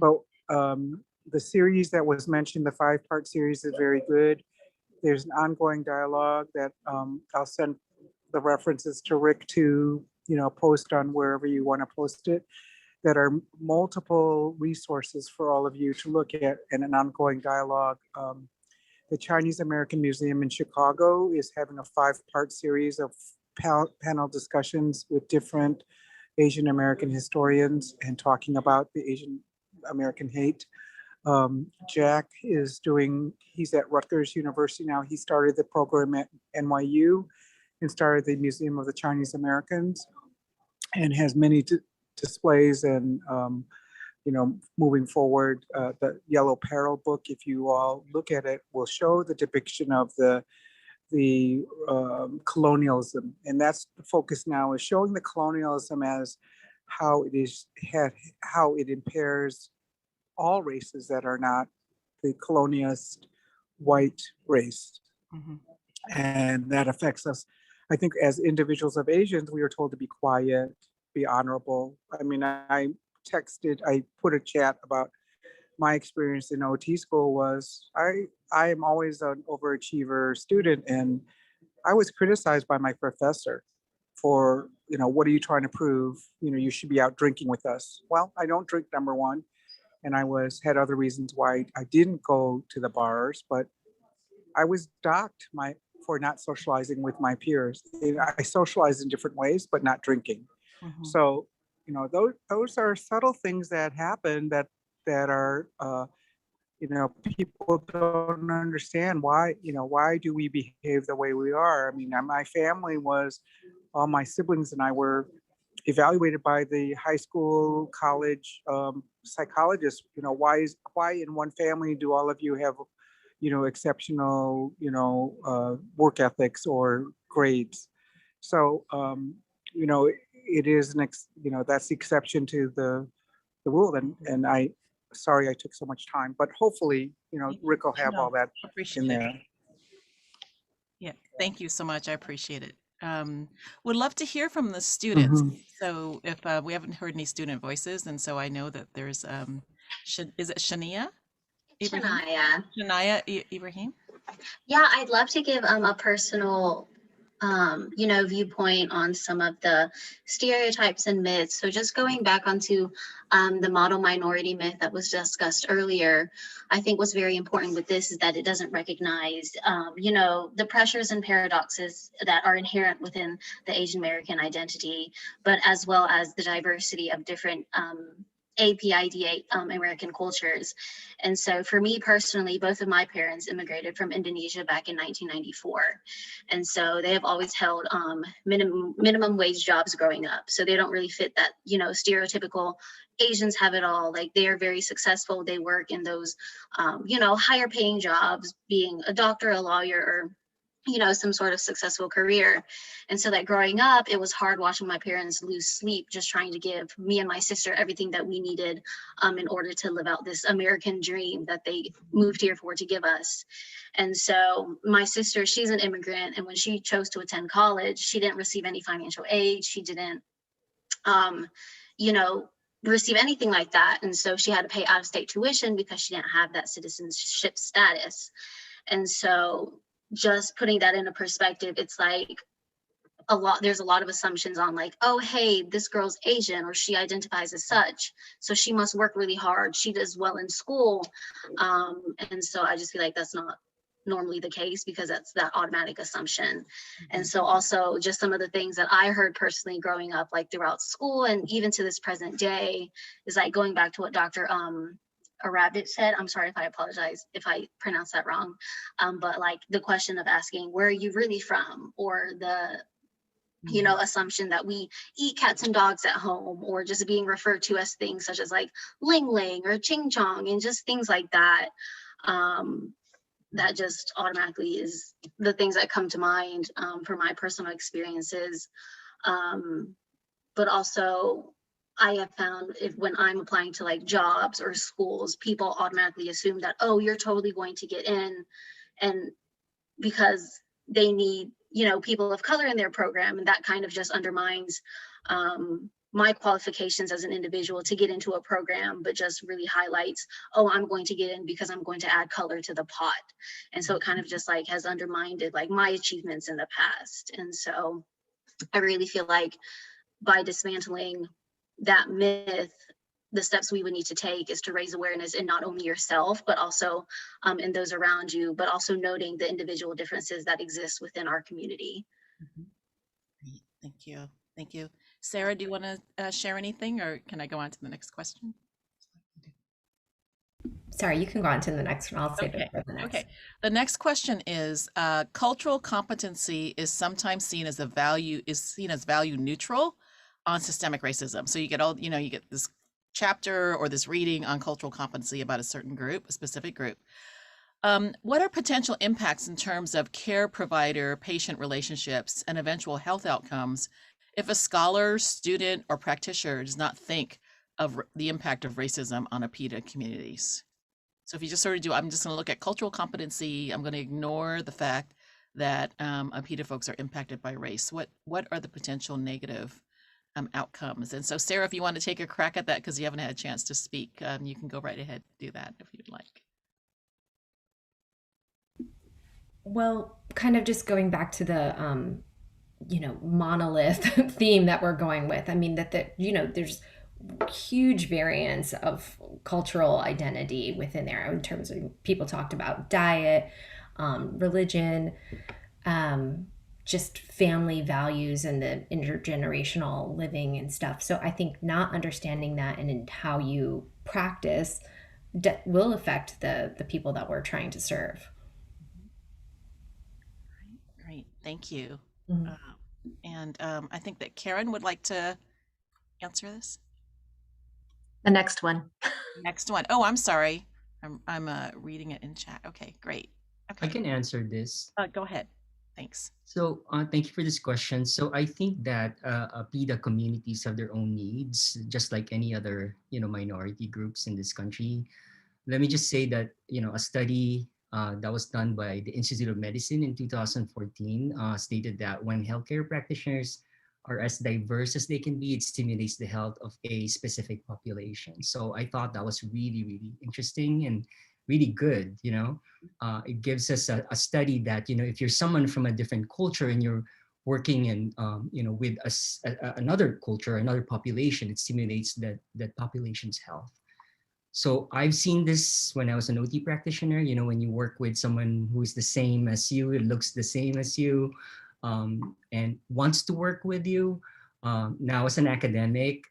But the series that was mentioned, the 5-part series, is very good. There's an ongoing dialogue that I'll send the references to Rick to, you know, post on wherever you want to post it, that are multiple resources for all of you to look at in an ongoing dialogue. The Chinese American Museum in Chicago is having a 5-part series of panel discussions with different Asian American historians and talking about the Asian American hate. Jack is he's at Rutgers University now. He started the program at NYU and started the Museum of the Chinese Americans and has many displays and, you know, moving forward, the Yellow Peril book, if you all look at it, will show the depiction of the colonialism. And that's the focus now, is showing the colonialism as how it impairs all races that are not the colonialist white race. And that affects us. I think as individuals of Asians, we are told to be quiet, be honorable. I mean, I put a chat about my experience in OT school was I am always an overachiever student, and I was criticized by my professor for, you know, what are you trying to prove? You know, you should be out drinking with us. Well, I don't drink, number one. And I had other reasons why I didn't go to the bars, but I was docked for not socializing with my peers. I socialized in different ways, but not drinking. So, you know, those are subtle things that happen that are, you know, people don't understand why do we behave the way we are? I mean, my family all my siblings and I were evaluated by the high school, college psychologists. You know, why in one family do all of you have, you know, exceptional, you know, work ethics or grades? So, you know, it is you know, that's the exception to the rule. And sorry I took so much time, but hopefully, you know, Rick will have all that in there. Yeah, thank you so much. I appreciate it. Would love to hear from the students. So if we haven't heard any student voices, and so I know that there's, is it Shania? Shania Ibrahim? Yeah, I'd love to give a personal you know, viewpoint on some of the stereotypes and myths. So just going back onto the model minority myth that was discussed earlier, I think what's very important with this is that it doesn't recognize, you know, the pressures and paradoxes that are inherent within the Asian American identity, but as well as the diversity of different APIDA American cultures. And so for me personally, both of my parents immigrated from Indonesia back in 1994. And so they have always held minimum wage jobs growing up. So they don't really fit that, you know, stereotypical Asians have it all. Like, they are very successful. They work in those, you know, higher paying jobs, being a doctor, a lawyer, or, you know, some sort of successful career. And so that growing up, it was hard watching my parents lose sleep, just trying to give me and my sister everything that we needed in order to live out this American dream that they moved here for to give us. And so my sister, she's an immigrant. And when she chose to attend college, she didn't receive any financial aid. She didn't, you know, receive anything like that. And so she had to pay out-of-state tuition because she didn't have that citizenship status. And so just putting that into perspective, it's like there's a lot of assumptions on, like, oh, hey, this girl's Asian, or she identifies as such, so she must work really hard, she does well in school. And so I just feel like that's not normally the case, because that's that automatic assumption. And so also just some of the things that I heard personally growing up, like throughout school and even to this present day, is like going back to what Dr. Rabbit said. I'm sorry if I apologize if I pronounced that wrong. But like the question of asking, where are you really from? Or the you know, assumption that we eat cats and dogs at home, or just being referred to as things such as like ling ling or ching chong and just things like that. That just automatically is the things that come to mind for my personal experiences. But also I have found when I'm applying to like jobs or schools, people automatically assume that, oh, you're totally going to get in, and because they need, you know, people of color in their program, and that kind of just undermines my qualifications as an individual to get into a program, but just really highlights, oh, I'm going to get in because I'm going to add color to the pot. And so it kind of just like has undermined it, like my achievements in the past. And so I really feel like by dismantling that myth, the steps we would need to take is to raise awareness in not only yourself, but also in those around you, but also noting the individual differences that exist within our community. Great. Thank you. Thank you. Sarah, do you want to share anything, or can I go on to the next question? Sorry, you can go on to the next one. I'll save Okay. it for the next. Okay. The next question is, cultural competency is sometimes seen as value neutral on systemic racism. So you get all, you get this chapter or this reading on cultural competency about a certain group, a specific group. What are potential impacts in terms of care provider patient relationships and eventual health outcomes if a scholar, student, or practitioner does not think of the impact of racism on APIDA communities? So if you just sort of I'm just going to look at cultural competency, I'm going to ignore the fact that APIDA folks are impacted by race. What are the potential negative outcomes? And so Sarah, if you want to take a crack at that, because you haven't had a chance to speak, you can go right ahead and do that if you'd like. Well, kind of just going back to the, monolith theme that we're going with. I mean, there's huge variance of cultural identity within there in terms of people talked about diet, religion, just family values and the intergenerational living and stuff. So I think not understanding that and in how you practice will affect the people that we're trying to serve. Great, thank you. Mm-hmm. And I think that Karen would like to answer this. The next one. Next one. Oh, I'm sorry. I'm reading it in chat. Okay, great. Okay. I can answer this. Go ahead. Thanks. So thank you for this question. So I think that APIDA communities have their own needs, just like any other, minority groups in this country. Let me just say that, a study that was done by the Institute of Medicine in 2014 stated that when healthcare practitioners are as diverse as they can be, it stimulates the health of a specific population. So I thought that was really, really interesting and really good. It gives us a study that, if you're someone from a different culture and you're working in, with another culture, another population, it stimulates that population's health. So I've seen this when I was an OT practitioner, when you work with someone who's the same as you, it looks the same as you, and wants to work with you. Now as an academic,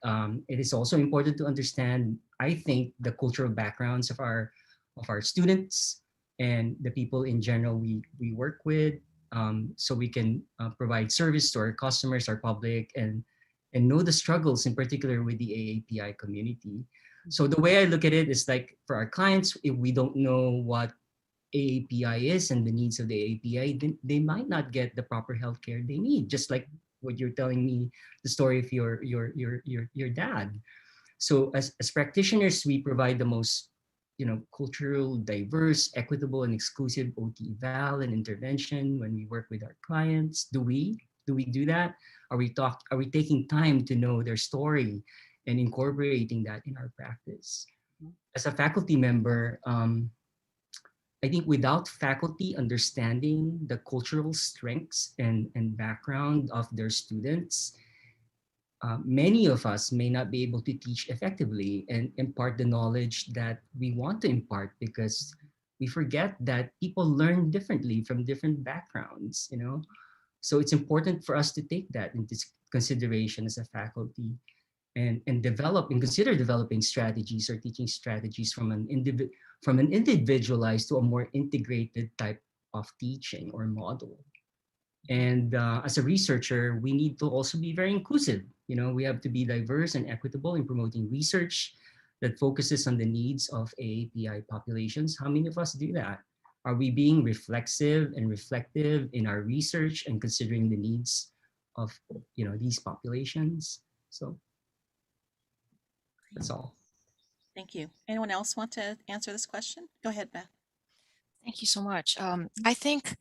it is also important to understand, I think, the cultural backgrounds of our students and the people in general we work with, so we can provide service to our customers, our public, and know the struggles in particular with the AAPI community. So the way I look at it is like, for our clients, if we don't know what AAPI is and the needs of the AAPI, then they might not get the proper healthcare they need. Just like what you're telling me, the story of your dad. So as practitioners, we provide the most, cultural, diverse, equitable, and exclusive OT eval and intervention when we work with our clients. Do we do that? Are we taking time to know their story and incorporating that in our practice? As a faculty member, I think without faculty understanding the cultural strengths and background of their students, many of us may not be able to teach effectively and impart the knowledge that we want to impart, because we forget that people learn differently from different backgrounds, So it's important for us to take that into consideration as a faculty, and develop and consider developing strategies or teaching strategies from an individualized to a more integrated type of teaching or model. And as a researcher, we need to also be very inclusive. You know, we have to be diverse and equitable in promoting research that focuses on the needs of AAPI populations. How many of us do that? Are we being reflexive and reflective in our research and considering the needs of, you know, these populations? So that's all. Thank you. Anyone else want to answer this question? Go ahead, Beth. Thank you so much. I think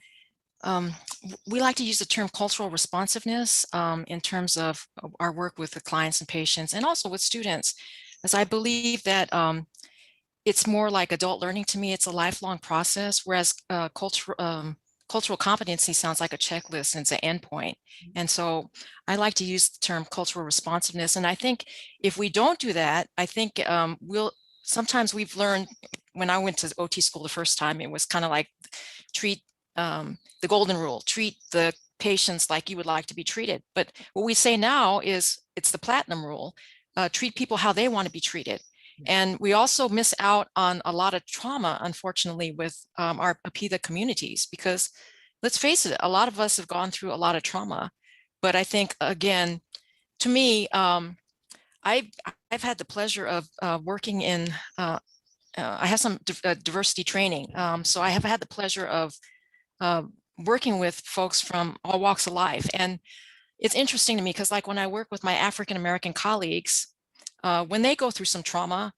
we like to use the term cultural responsiveness in terms of our work with the clients and patients and also with students, as I believe that it's more like adult learning to me. It's a lifelong process, whereas cultural competency sounds like a checklist and it's an endpoint. And so I like to use the term cultural responsiveness. And I think if we don't do that, I think sometimes we've learned, when I went to OT school the first time, it was kind of like treat the golden rule, treat the patients like you would like to be treated. But what we say now is it's the platinum rule, treat people how they want to be treated. And we also miss out on a lot of trauma, unfortunately, with our APIDA communities, because let's face it, a lot of us have gone through a lot of trauma. But I think, again, to me, I've had the pleasure of working in, I have some diversity training. So I have had the pleasure of working with folks from all walks of life. And it's interesting to me because, like, when I work with my African-American colleagues, when they go through some trauma,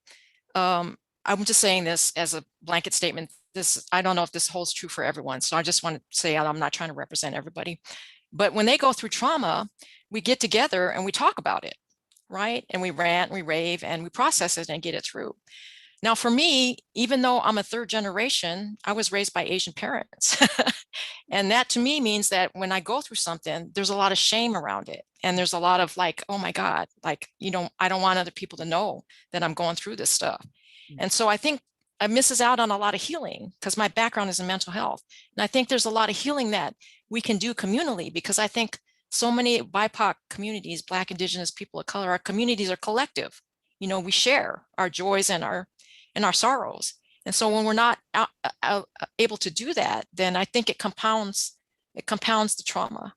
I'm just saying this as a blanket statement. I don't know if this holds true for everyone. So I just want to say I'm not trying to represent everybody. But when they go through trauma, we get together and we talk about it, right? And we rant, we rave, and we process it and get it through. Now, for me, even though I'm a third generation, I was raised by Asian parents. And that to me means that when I go through something, there's a lot of shame around it. And there's a lot of like, oh my God, like, I don't want other people to know that I'm going through this stuff. And so I think I misses out on a lot of healing because my background is in mental health. And I think there's a lot of healing that we can do communally, because I think so many BIPOC communities, Black, Indigenous, people of color, our communities are collective. We share our joys and our sorrows. And so when we're not able to do that, then I think it compounds the trauma.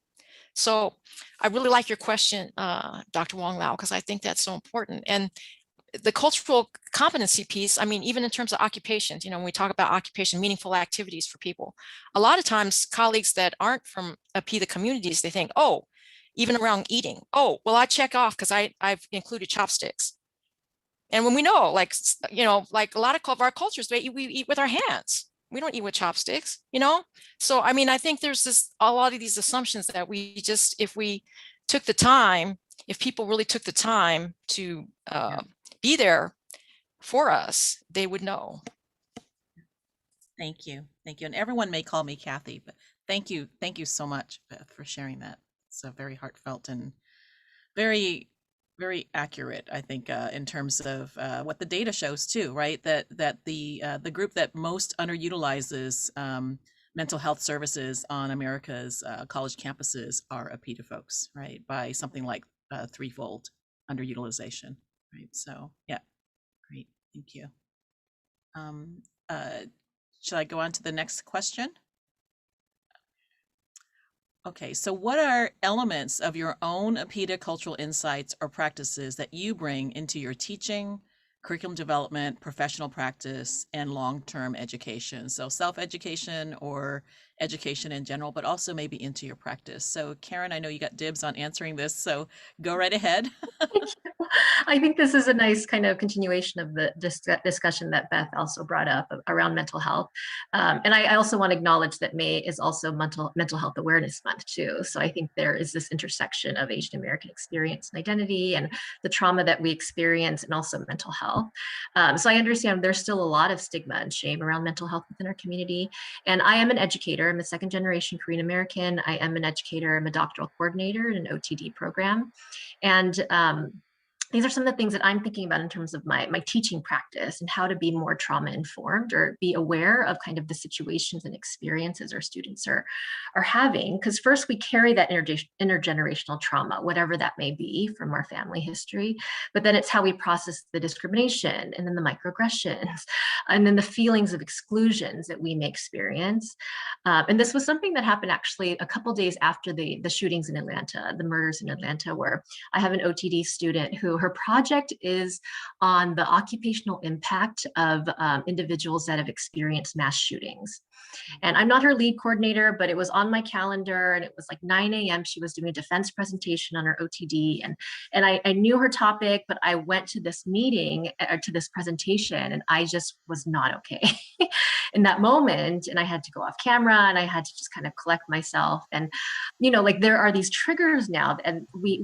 So I really like your question, Dr. Wong Lau, because I think that's so important. And the cultural competency piece, I mean, even in terms of occupations, when we talk about occupation, meaningful activities for people, a lot of times colleagues that aren't from APIDA communities, they think, oh, even around eating, oh, well, I check off because I've included chopsticks. And when we know, like a lot of our cultures, we eat with our hands. We don't eat with chopsticks, So, I mean, I think there's a lot of these assumptions that if we took the time, if people really took the time to be there for us, they would know. Thank you. Thank you. And everyone may call me Kathy, but thank you. Thank you so much, Beth, for sharing that. It's very heartfelt and very, very accurate, I think, in terms of what the data shows too, right? That the group that most underutilizes mental health services on America's college campuses are APIDA folks, right? By something like threefold underutilization, right? So yeah, great, thank you. Shall I go on to the next question? Okay, so what are elements of your own APIDA cultural insights or practices that you bring into your teaching, curriculum development, professional practice, and long-term education? So self-education or education in general, but also maybe into your practice. So Karen, I know you got dibs on answering this, so go right ahead. I think this is a nice kind of continuation of the discussion that Beth also brought up around mental health. And I also want to acknowledge that May is also mental health awareness month too. So I think there is this intersection of Asian American experience and identity and the trauma that we experience and also mental health. So I understand there's still a lot of stigma and shame around mental health within our community. And I am an educator. I'm a second generation Korean American. I am an educator. I'm a doctoral coordinator in an OTD program. And these are some of the things that I'm thinking about in terms of my teaching practice and how to be more trauma informed or be aware of kind of the situations and experiences our students are having. Because first we carry that intergenerational trauma, whatever that may be from our family history, but then it's how we process the discrimination and then the microaggressions and then the feelings of exclusions that we may experience. And this was something that happened actually a couple days after the shootings in Atlanta, the murders in Atlanta, where I have an OTD student who her project is on the occupational impact of individuals that have experienced mass shootings. And I'm not her lead coordinator, but it was on my calendar and it was like 9 a.m. She was doing a defense presentation on her OTD. And I knew her topic, but I went to this meeting, to this presentation, and I just was not okay in that moment. And I had to go off camera and I had to just kind of collect myself. And, you know, like there are these triggers now, and we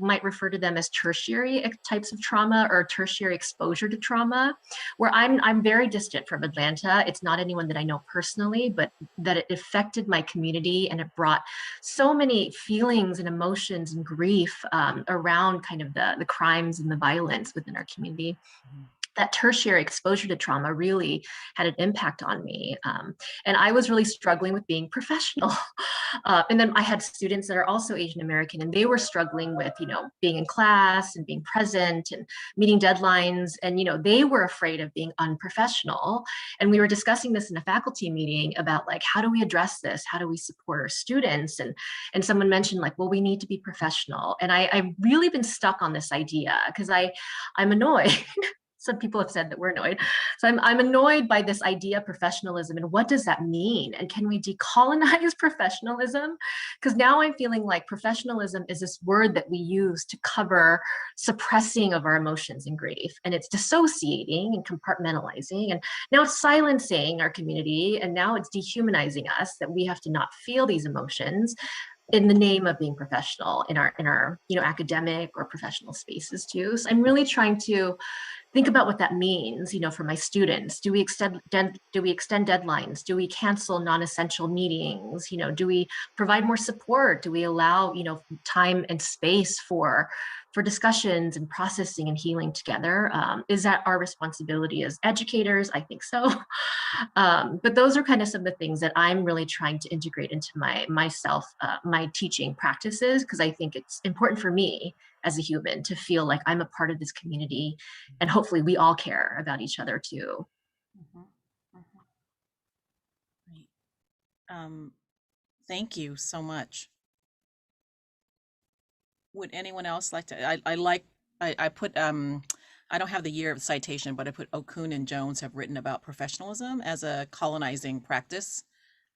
might refer to them as tertiary types of trauma or tertiary exposure to trauma, where I'm very distant from Atlanta. It's not anyone that I know personally, but that it affected my community, and it brought so many feelings and emotions and grief around kind of the crimes and the violence within our community. That tertiary exposure to trauma really had an impact on me. And I was really struggling with being professional. And then I had students that are also Asian American, and they were struggling with, you know, being in class and being present and meeting deadlines. And, you know, they were afraid of being unprofessional. And we were discussing this in a faculty meeting about like, how do we address this? How do we support our students? And someone mentioned like, well, we need to be professional. And I've really been stuck on this idea because I'm annoyed. Some people have said that we're annoyed. So I'm annoyed by this idea of professionalism and what does that mean? And can we decolonize professionalism? Because now I'm feeling like professionalism is this word that we use to cover suppressing of our emotions and grief. And it's dissociating and compartmentalizing. And now it's silencing our community. And now it's dehumanizing us that we have to not feel these emotions in the name of being professional in our you know, academic or professional spaces too. So I'm really trying to think about what that means, you know, for my students. Do we extend deadlines? Do we cancel non-essential meetings? You know, do we provide more support? Do we allow, you know, time and space for discussions and processing and healing together? Is that our responsibility as educators? I think so. But those are kind of some of the things that I'm really trying to integrate into my teaching practices, because I think it's important for me as a human to feel like I'm a part of this community, and hopefully we all care about each other too. Great. Thank you so much. Would anyone else like to? I put I don't have the year of citation, but I put Okun and Jones have written about professionalism as a colonizing practice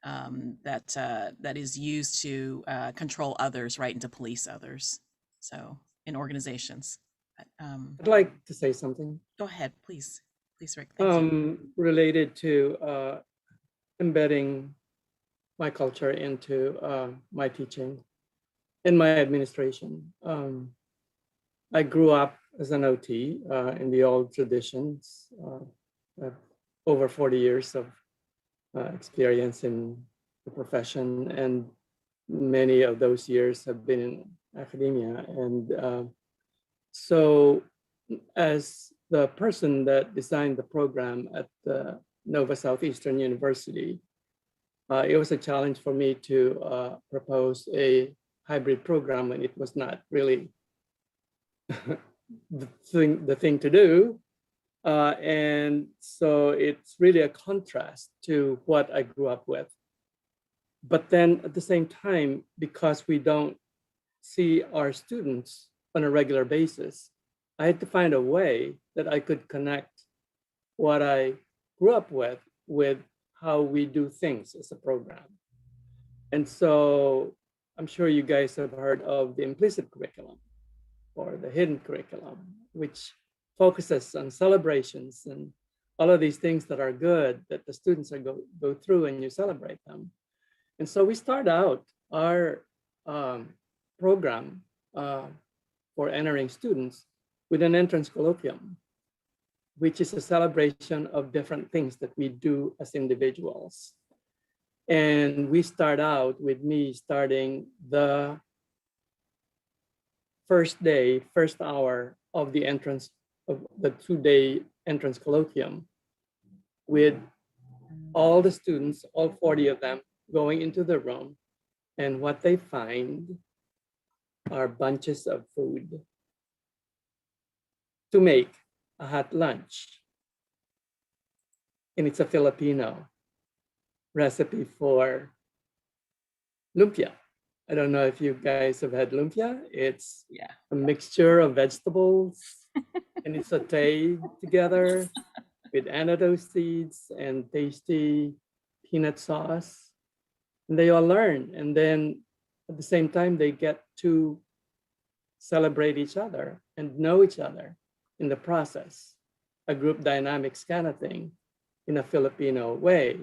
that is used to control others, right, and to police others. So in organizations. I'd like to say something. Go ahead, please, Rick. Thank you. Related to embedding my culture into my teaching in my administration. I grew up as an OT in the old traditions. Over 40 years of experience in the profession, and many of those years have been in academia. And so as the person that designed the program at Nova Southeastern University, it was a challenge for me to propose a hybrid program when it was not really the thing to do. And so it's really a contrast to what I grew up with. But then at the same time, because we don't see our students on a regular basis, I had to find a way that I could connect what I grew up with how we do things as a program. And so I'm sure you guys have heard of the implicit curriculum or the hidden curriculum, which focuses on celebrations and all of these things that are good that the students are go through and you celebrate them. And so we start out our program for entering students with an entrance colloquium, which is a celebration of different things that we do as individuals. And we start out with me starting the first day, first hour of the entrance of the 2-day entrance colloquium with all the students, all 40 of them, going into the room, and what they find are bunches of food to make a hot lunch. And it's a Filipino recipe for lumpia. I don't know if you guys have had lumpia. It's a mixture of vegetables and it's sauteed together with antidote seeds and tasty peanut sauce. And they all learn. And then at the same time, they get to celebrate each other and know each other in the process, a group dynamics kind of thing in a Filipino way.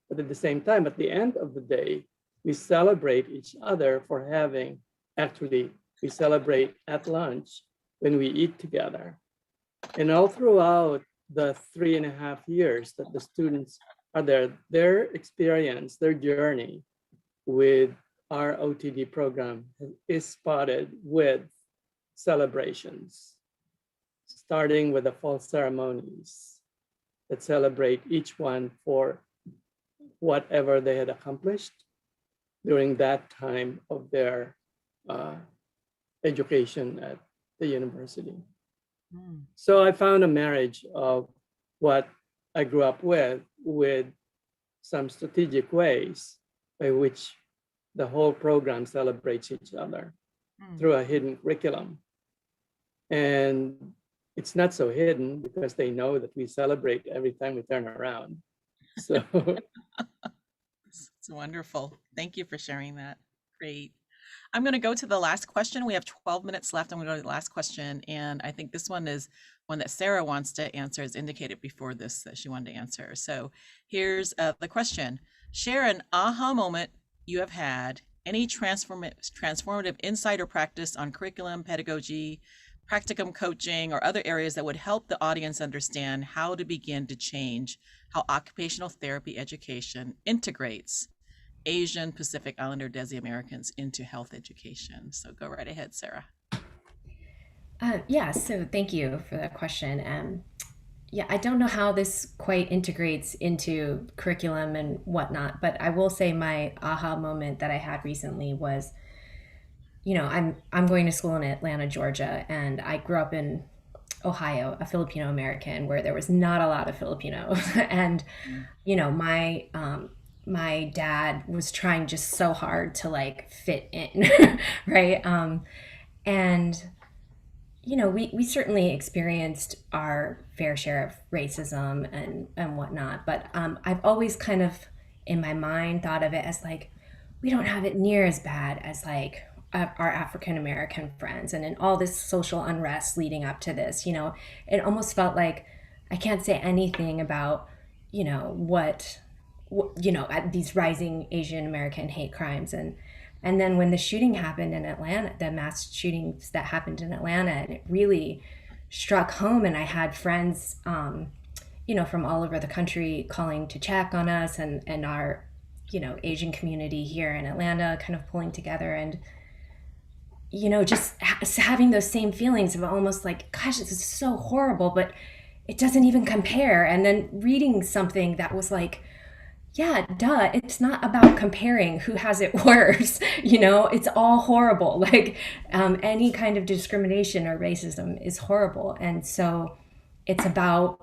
But at the same time, at the end of the day, we celebrate each other for having, actually, we celebrate at lunch when we eat together. And all throughout the 3.5 years that the students are there, their experience, their journey with our OTD program is spotted with celebrations, starting with the fall ceremonies that celebrate each one for whatever they had accomplished during that time of their education at the university. So I found a marriage of what I grew up with some strategic ways by which the whole program celebrates each other through a hidden curriculum. And it's not so hidden because they know that we celebrate every time we turn around. So it's wonderful. Thank you for sharing that. Great. I'm going to go to the last question. We have 12 minutes left. I'm going to go to the last question. And I think this one is one that Sarah wants to answer, as indicated before this, that she wanted to answer. So here's the question. Share an aha moment you have had, any transformative insight or practice on curriculum, pedagogy, practicum coaching, or other areas that would help the audience understand how to begin to change how occupational therapy education integrates Asian, Pacific Islander, Desi Americans into health education. So go right ahead, Sarah. Yeah, so thank you for that question. Yeah, I don't know how this quite integrates into curriculum and whatnot, but I will say my aha moment that I had recently was, you know, I'm going to school in Atlanta, Georgia, and I grew up in Ohio, a Filipino American, where there was not a lot of Filipinos, and you know, my dad was trying just so hard to like fit in, right? And you know, we certainly experienced our fair share of racism and whatnot, but I've always kind of in my mind thought of it as like, we don't have it near as bad as like our African American friends. And in all this social unrest leading up to this, you know, it almost felt like I can't say anything about, you know, what you know, these rising Asian American hate crimes. And then when the shooting happened in Atlanta, the mass shootings that happened in Atlanta, and it really struck home. And I had friends, you know, from all over the country calling to check on us, and our, you know, Asian community here in Atlanta kind of pulling together, and, you know, just having those same feelings of almost like, gosh, this is so horrible, but it doesn't even compare. And then reading something that was like, yeah, duh, it's not about comparing who has it worse, you know, it's all horrible. Like any kind of discrimination or racism is horrible. And so it's about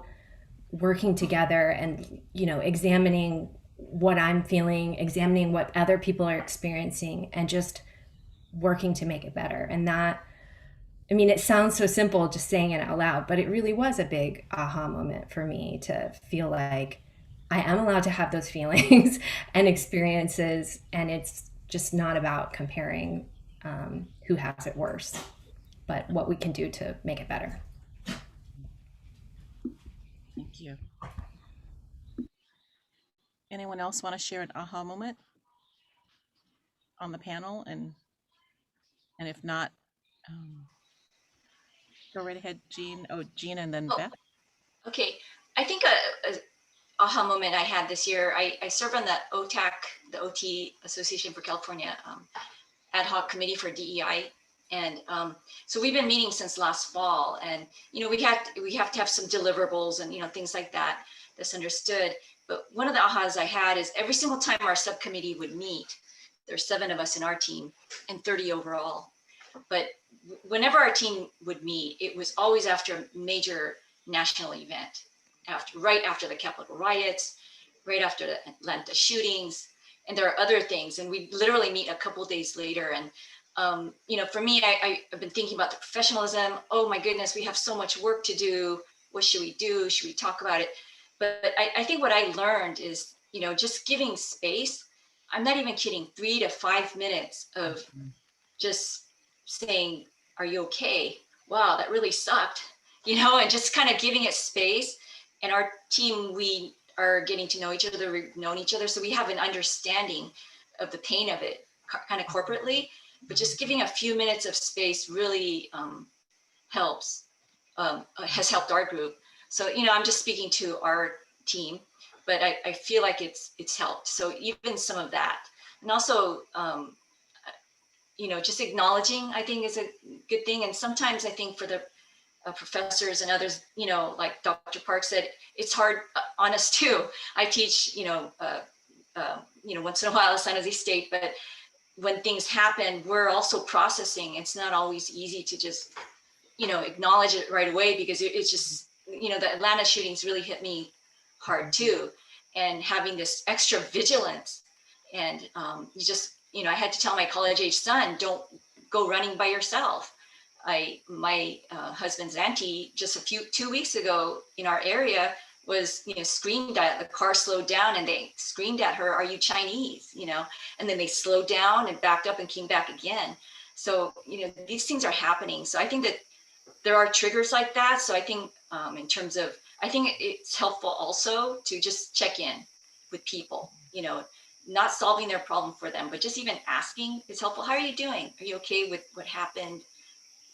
working together and, you know, examining what I'm feeling, examining what other people are experiencing, and just working to make it better. And that, I mean, it sounds so simple just saying it out loud, but it really was a big aha moment for me to feel like I am allowed to have those feelings and experiences, and it's just not about comparing who has it worse, but what we can do to make it better. Thank you. Anyone else want to share an aha moment on the panel? And if not, go right ahead, Jean. Oh, Jean, and then Beth. Okay, I think a aha moment I had this year, I serve on the OTAC, the OT Association for California ad hoc committee for DEI And so we've been meeting since last fall, and we have to have some deliverables and things like that. That's understood. But one of the ahas I had is every single time our subcommittee would meet, there's 7 of us in our team and 30 overall. But whenever our team would meet, it was always after a major national event, right after the Capitol riots, right after the Atlanta shootings, and there are other things. And we literally meet a couple of days later. And for me, I've been thinking about the professionalism. Oh my goodness, we have so much work to do. What should we do? Should we talk about it? But I think what I learned is, just giving space. I'm not even kidding, 3 to 5 minutes of just saying, are you okay? Wow, that really sucked, and just kind of giving it space. And our team, we are getting to know each other, we've known each other. So we have an understanding of the pain of it kind of corporately, but just giving a few minutes of space really helps, has helped our group. So, I'm just speaking to our team, but I feel like it's helped. So even some of that, and also, just acknowledging, I think, is a good thing. And sometimes I think for the professors and others, like Dr. Park said, it's hard on us too. I teach, once in a while at San Jose State, but when things happen, we're also processing. It's not always easy to just, acknowledge it right away, because it's just, the Atlanta shootings really hit me hard too. And having this extra vigilance, and I had to tell my college-age son, don't go running by yourself. My husband's auntie just 2 weeks ago in our area was, screamed at, the car slowed down and they screamed at her, are you Chinese? And then they slowed down and backed up and came back again. So, these things are happening. So I think that there are triggers like that. So I think in terms of, I think it's helpful also to just check in with people, not solving their problem for them, but just even asking is helpful. How are you doing? Are you okay with what happened?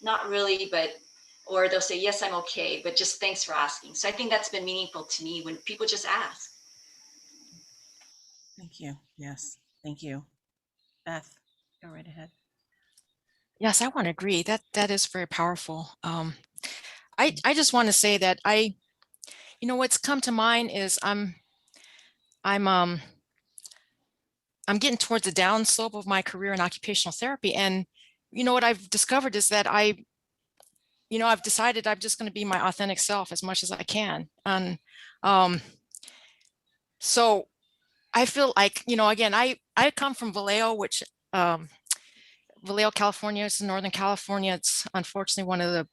Not really, or they'll say, yes, I'm okay, but just thanks for asking. So I think that's been meaningful to me when people just ask. Thank you. Yes, thank you. Beth, go right ahead. Yes, I want to agree. That is very powerful. I just want to say that what's come to mind is I'm getting towards the down slope of my career in occupational therapy, and what I've discovered is that I've decided I'm just going to be my authentic self as much as I can, and so I feel like again I come from Vallejo, which Vallejo, California is in Northern California. It's unfortunately one of the,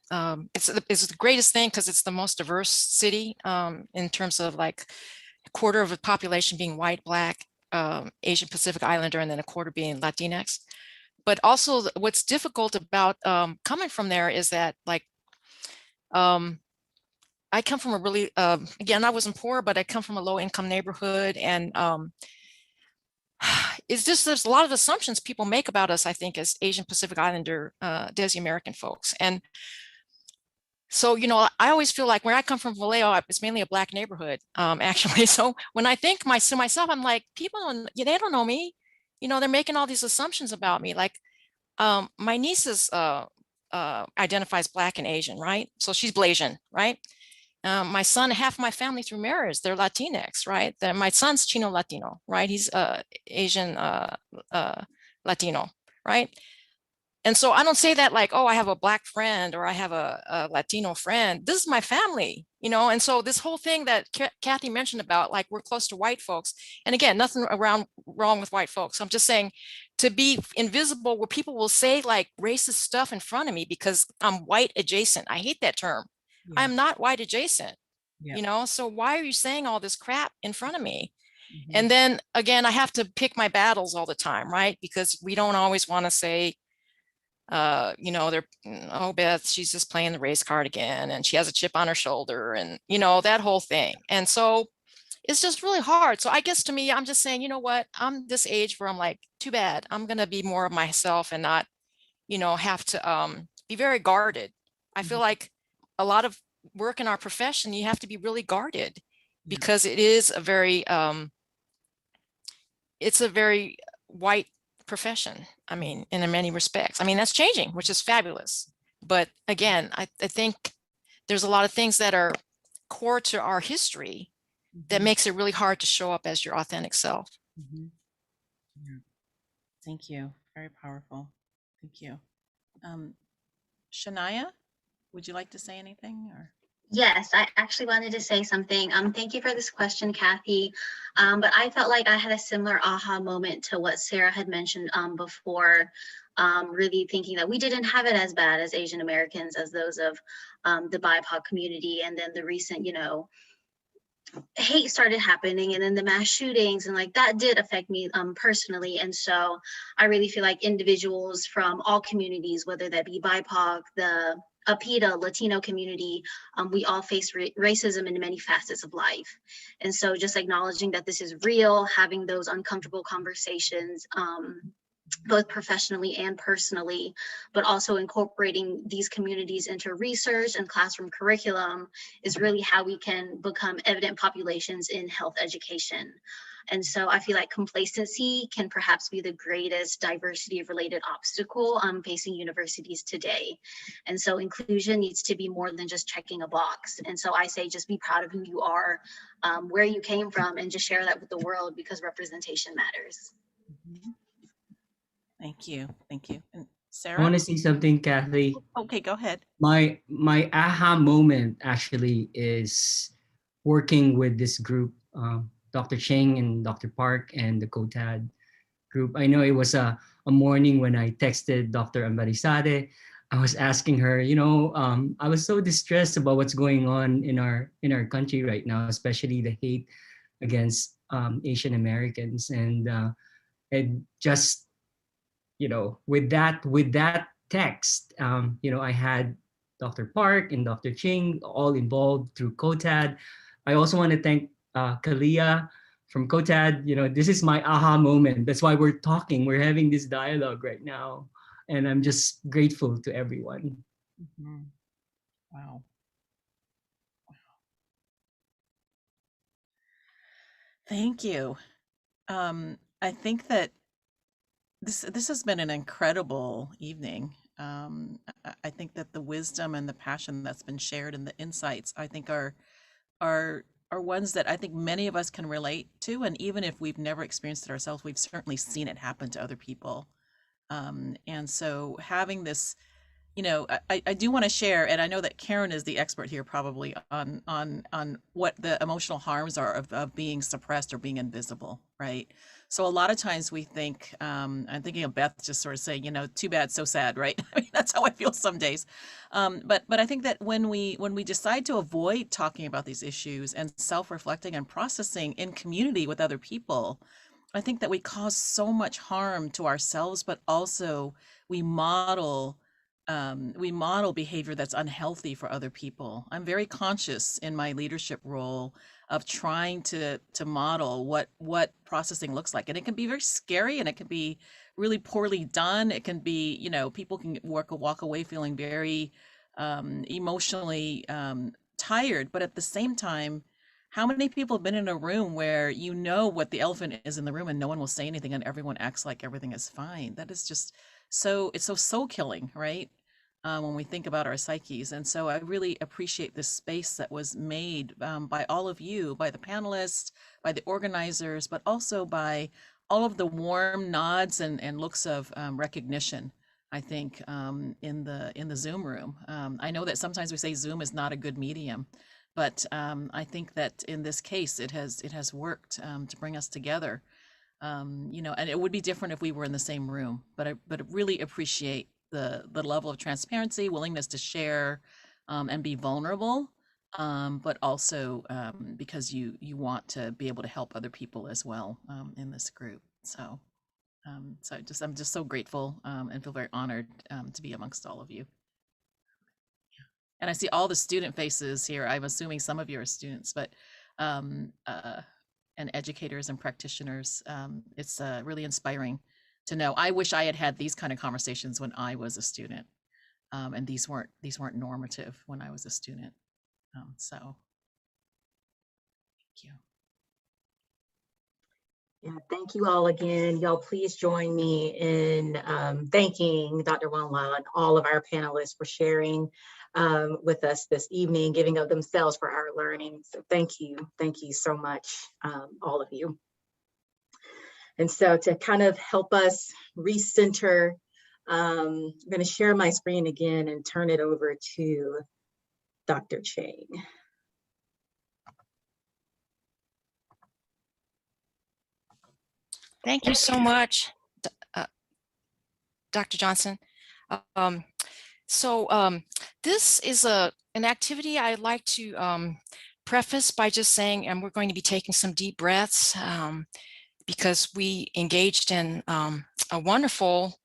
it's the greatest thing because it's the most diverse city in terms of like a quarter of the population being white, Black, Asian Pacific Islander, and then a quarter being Latinx. But also what's difficult about coming from there is that like, I come from a really, again, I wasn't poor, but I come from a low income neighborhood, and it's just there's a lot of assumptions people make about us, I think, as Asian Pacific Islander, Desi American folks. And so, I always feel like when I come from Vallejo, it's mainly a Black neighborhood, actually. So when I think to myself, I'm like, people they don't know me. They're making all these assumptions about me. Like my niece identifies Black and Asian, right? So she's Blasian, right? My son, half my family through marriage, they're Latinx, right? My son's Chino Latino, right? He's Asian Latino, right? And so I don't say that like, oh, I have a Black friend or I have a Latino friend. This is my family, and so this whole thing that Kathy mentioned about like we're close to white folks. And again, nothing wrong with white folks. I'm just saying to be invisible where people will say like racist stuff in front of me because I'm white adjacent. I hate that term. Yeah. I'm not white adjacent, so why are you saying all this crap in front of me? Mm-hmm. And then again, I have to pick my battles all the time, right? Because we don't always want to say, they're, oh, Beth, she's just playing the race card again, and she has a chip on her shoulder, and that whole thing. And so it's just really hard. So I guess to me, I'm just saying, what, I'm this age where I'm like, too bad, I'm going to be more of myself and not, have to be very guarded. I feel like a lot of work in our profession, you have to be really guarded because it is a very, it's a very white profession. I mean, in many respects. I mean, that's changing, which is fabulous. But again, I think there's a lot of things that are core to our history that makes it really hard to show up as your authentic self. Yeah. Thank you. Very powerful. Thank you. Shania, would you like to say anything? Or? Yes, I actually wanted to say something. Thank you for this question, Kathy. But I felt like I had a similar aha moment to what Sarah had mentioned before, really thinking that we didn't have it as bad as Asian Americans, as those of the BIPOC community. And then the recent, hate started happening, and then the mass shootings, and like that did affect me personally. And so I really feel like individuals from all communities, whether that be BIPOC, the APIDA, Latino community, we all face racism in many facets of life. And so just acknowledging that this is real, having those uncomfortable conversations, both professionally and personally, but also incorporating these communities into research and classroom curriculum is really how we can become evident populations in health education. And so I feel like complacency can perhaps be the greatest diversity related obstacle facing universities today. And so inclusion needs to be more than just checking a box. And so I say, just be proud of who you are, where you came from, and just share that with the world, because representation matters. Thank you. Thank you. And Sarah? I want to say something, Kathy. Okay, go ahead. My aha moment actually is working with this group, Dr. Cheng and Dr. Park and the COTAD group. I know it was a morning when I texted Dr. Ambarisade. I was asking her, I was so distressed about what's going on in our country right now, especially the hate against Asian Americans, and just with that text, I had Dr. Park and Dr. Ching all involved through COTAD. I also want to thank Kalia from COTAD. This is my aha moment. That's why we're talking. We're having this dialogue right now. And I'm just grateful to everyone. Mm-hmm. Wow. Thank you. I think that this has been an incredible evening. I think that the wisdom and the passion that's been shared and the insights, I think are ones that I think many of us can relate to. And even if we've never experienced it ourselves, we've certainly seen it happen to other people. And so having this, I do want to share, and I know that Karen is the expert here probably on what the emotional harms are of being suppressed or being invisible, right? So a lot of times we think, I'm thinking of Beth just sort of saying, too bad, so sad, right? I mean, that's how I feel some days. But I think that when we decide to avoid talking about these issues and self-reflecting and processing in community with other people, I think that we cause so much harm to ourselves, but also we model behavior that's unhealthy for other people. I'm very conscious in my leadership role of trying to model what processing looks like. And it can be very scary, and it can be really poorly done. It can be, people can walk away feeling very emotionally tired. But at the same time, how many people have been in a room where what the elephant is in the room and no one will say anything and everyone acts like everything is fine? That is just it's so soul killing, right? When we think about our psyches. And so I really appreciate this space that was made by all of you, by the panelists, by the organizers, but also by all of the warm nods and looks of recognition, I think, in the Zoom room. I know that sometimes we say Zoom is not a good medium, but I think that in this case, it has worked to bring us together. And it would be different if we were in the same room, but I really appreciate the level of transparency, willingness to share, and be vulnerable, but also because you want to be able to help other people as well in this group. So I'm just so grateful and feel very honored to be amongst all of you. And I see all the student faces here. I'm assuming some of you are students, but and educators and practitioners. It's really inspiring to know. I wish I had these kind of conversations when I was a student, and these weren't normative when I was a student. So thank you. Yeah, thank you all again. Y'all please join me in thanking Dr. Wong Lau and all of our panelists for sharing with us this evening, giving of themselves for our learning. So thank you so much, all of you. And so to kind of help us recenter, I'm gonna share my screen again and turn it over to Dr. Chang. Thank you so much, Dr. Johnson. This is an activity I'd like to preface by just saying, and we're going to be taking some deep breaths because we engaged in a wonderful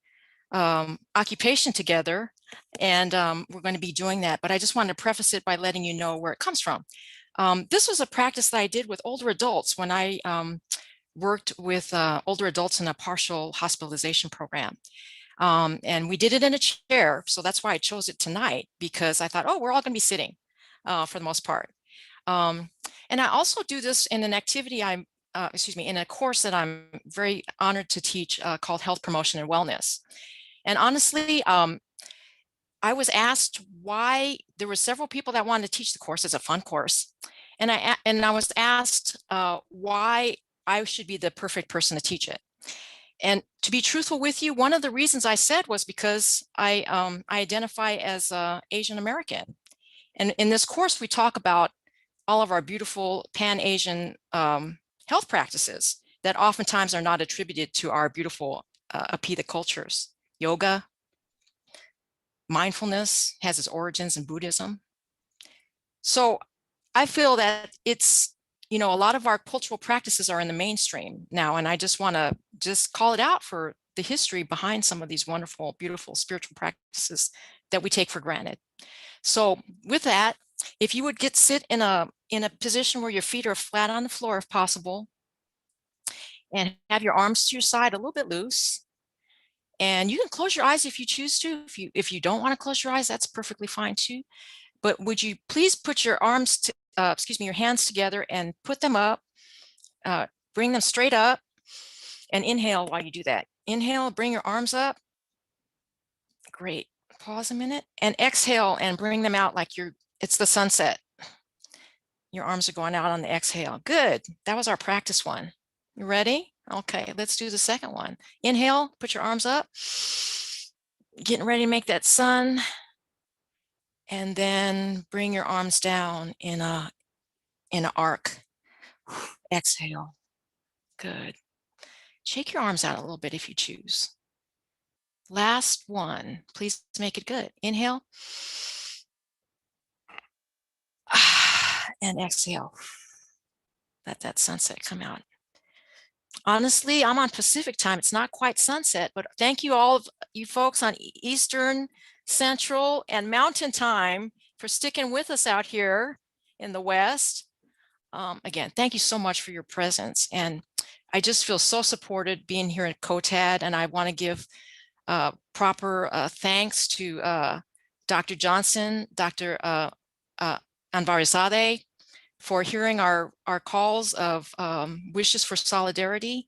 occupation together, and we're going to be doing that. But I just wanted to preface it by letting you know where it comes from. This was a practice that I did with older adults when I worked with older adults in a partial hospitalization program. And we did it in a chair. So that's why I chose it tonight, because I thought, oh, we're all going to be sitting for the most part. And I also do this in an activity in a course that I'm very honored to teach called Health Promotion and Wellness. And honestly, I was asked why. There were several people that wanted to teach the course. It's a fun course. And I was asked why I should be the perfect person to teach it. And to be truthful with you, one of the reasons I said was because I identify as Asian American. And in this course, we talk about all of our beautiful Pan-Asian health practices that oftentimes are not attributed to our beautiful APIDA cultures. Yoga, mindfulness has its origins in Buddhism. So I feel that it's, a lot of our cultural practices are in the mainstream now, and I just want to call it out for the history behind some of these wonderful, beautiful spiritual practices that we take for granted. So with that, if you would sit in a position where your feet are flat on the floor if possible, and have your arms to your side a little bit loose. And you can close your eyes if you choose to. If you don't want to close your eyes, that's perfectly fine too. But would you please put your your hands together and put them up, bring them straight up, and inhale while you do that. Inhale, bring your arms up. Great. Pause a minute and exhale and bring them out like it's the sunset. Your arms are going out on the exhale. Good. That was our practice one. You ready? Okay, let's do the second one. Inhale, put your arms up. Getting ready to make that sun. And then bring your arms down in an arc. Exhale. Good. Shake your arms out a little bit if you choose. Last one. Please make it good. Inhale. And exhale. Let that sunset come out. Honestly, I'm on Pacific time. It's not quite sunset, but thank you all of you folks on Eastern, Central, and Mountain time for sticking with us out here in the West. Again, thank you so much for your presence. And I just feel so supported being here at COTAD, and I want to give proper thanks to Dr. Johnson, Dr. Anvarizadeh, for hearing our calls of wishes for solidarity.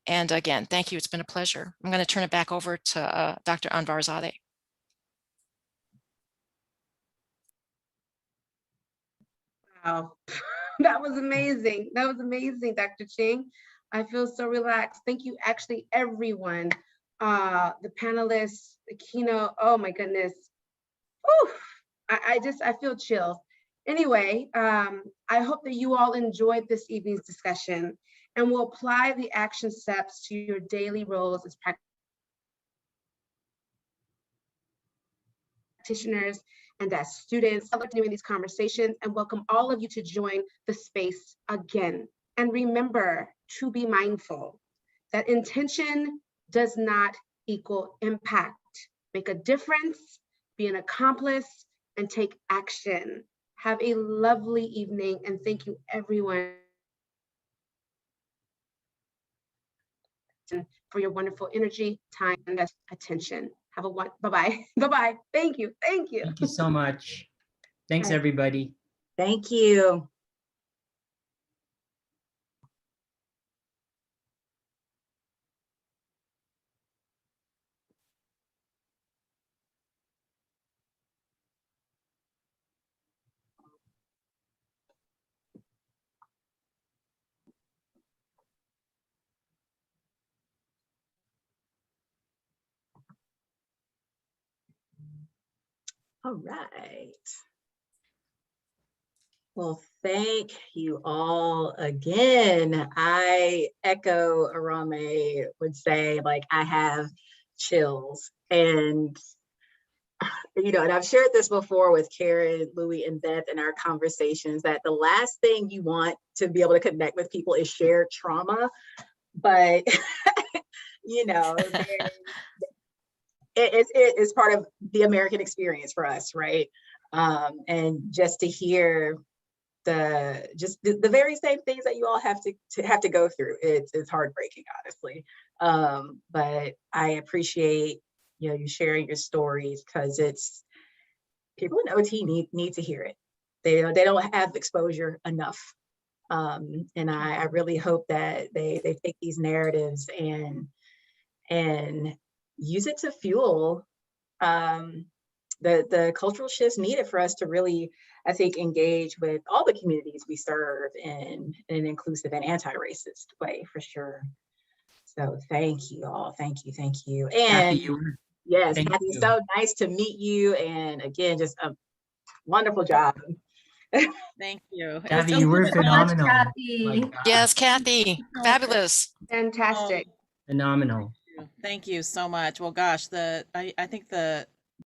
And again, thank you. It's been a pleasure. I'm going to turn it back over to Dr. Anvarizadeh. Wow, that was amazing. That was amazing, Dr. Ching. I feel so relaxed. Thank you, actually, everyone. The panelists, the keynote, oh my goodness. Whew. I feel chills. Anyway, I hope that you all enjoyed this evening's discussion and will apply the action steps to your daily roles as practitioners and as students. I love doing these conversations and welcome all of you to join the space again. And remember to be mindful that intention does not equal impact. Make a difference, be an accomplice, and take action. Have a lovely evening, and thank you everyone for your wonderful energy, time, and attention. Have a one. Bye-bye. Bye-bye. Thank you. Thank you. Thank you so much. Thanks, everybody. Thank you. All right. Well, thank you all again. I echo Arame would say, like, I have chills. And, and I've shared this before with Karen, Louie, and Beth in our conversations, that the last thing you want to be able to connect with people is shared trauma. But, it's part of the American experience for us, right? And just to hear the very same things that you all have to go through, it's heartbreaking, honestly. But I appreciate you sharing your stories, because it's people in OT need to hear it. They don't have exposure enough. And I really hope that they take these narratives and use it to fuel the cultural shifts needed for us to really, I think, engage with all the communities we serve in an inclusive and anti-racist way, for sure. So thank you all. Thank you. And yes, Kathy, so nice to meet you. And again, just a wonderful job. Thank you. Kathy, you were phenomenal. Kathy. Yes, Kathy, fabulous. Fantastic. Phenomenal. Thank you so much. Well, gosh, I think the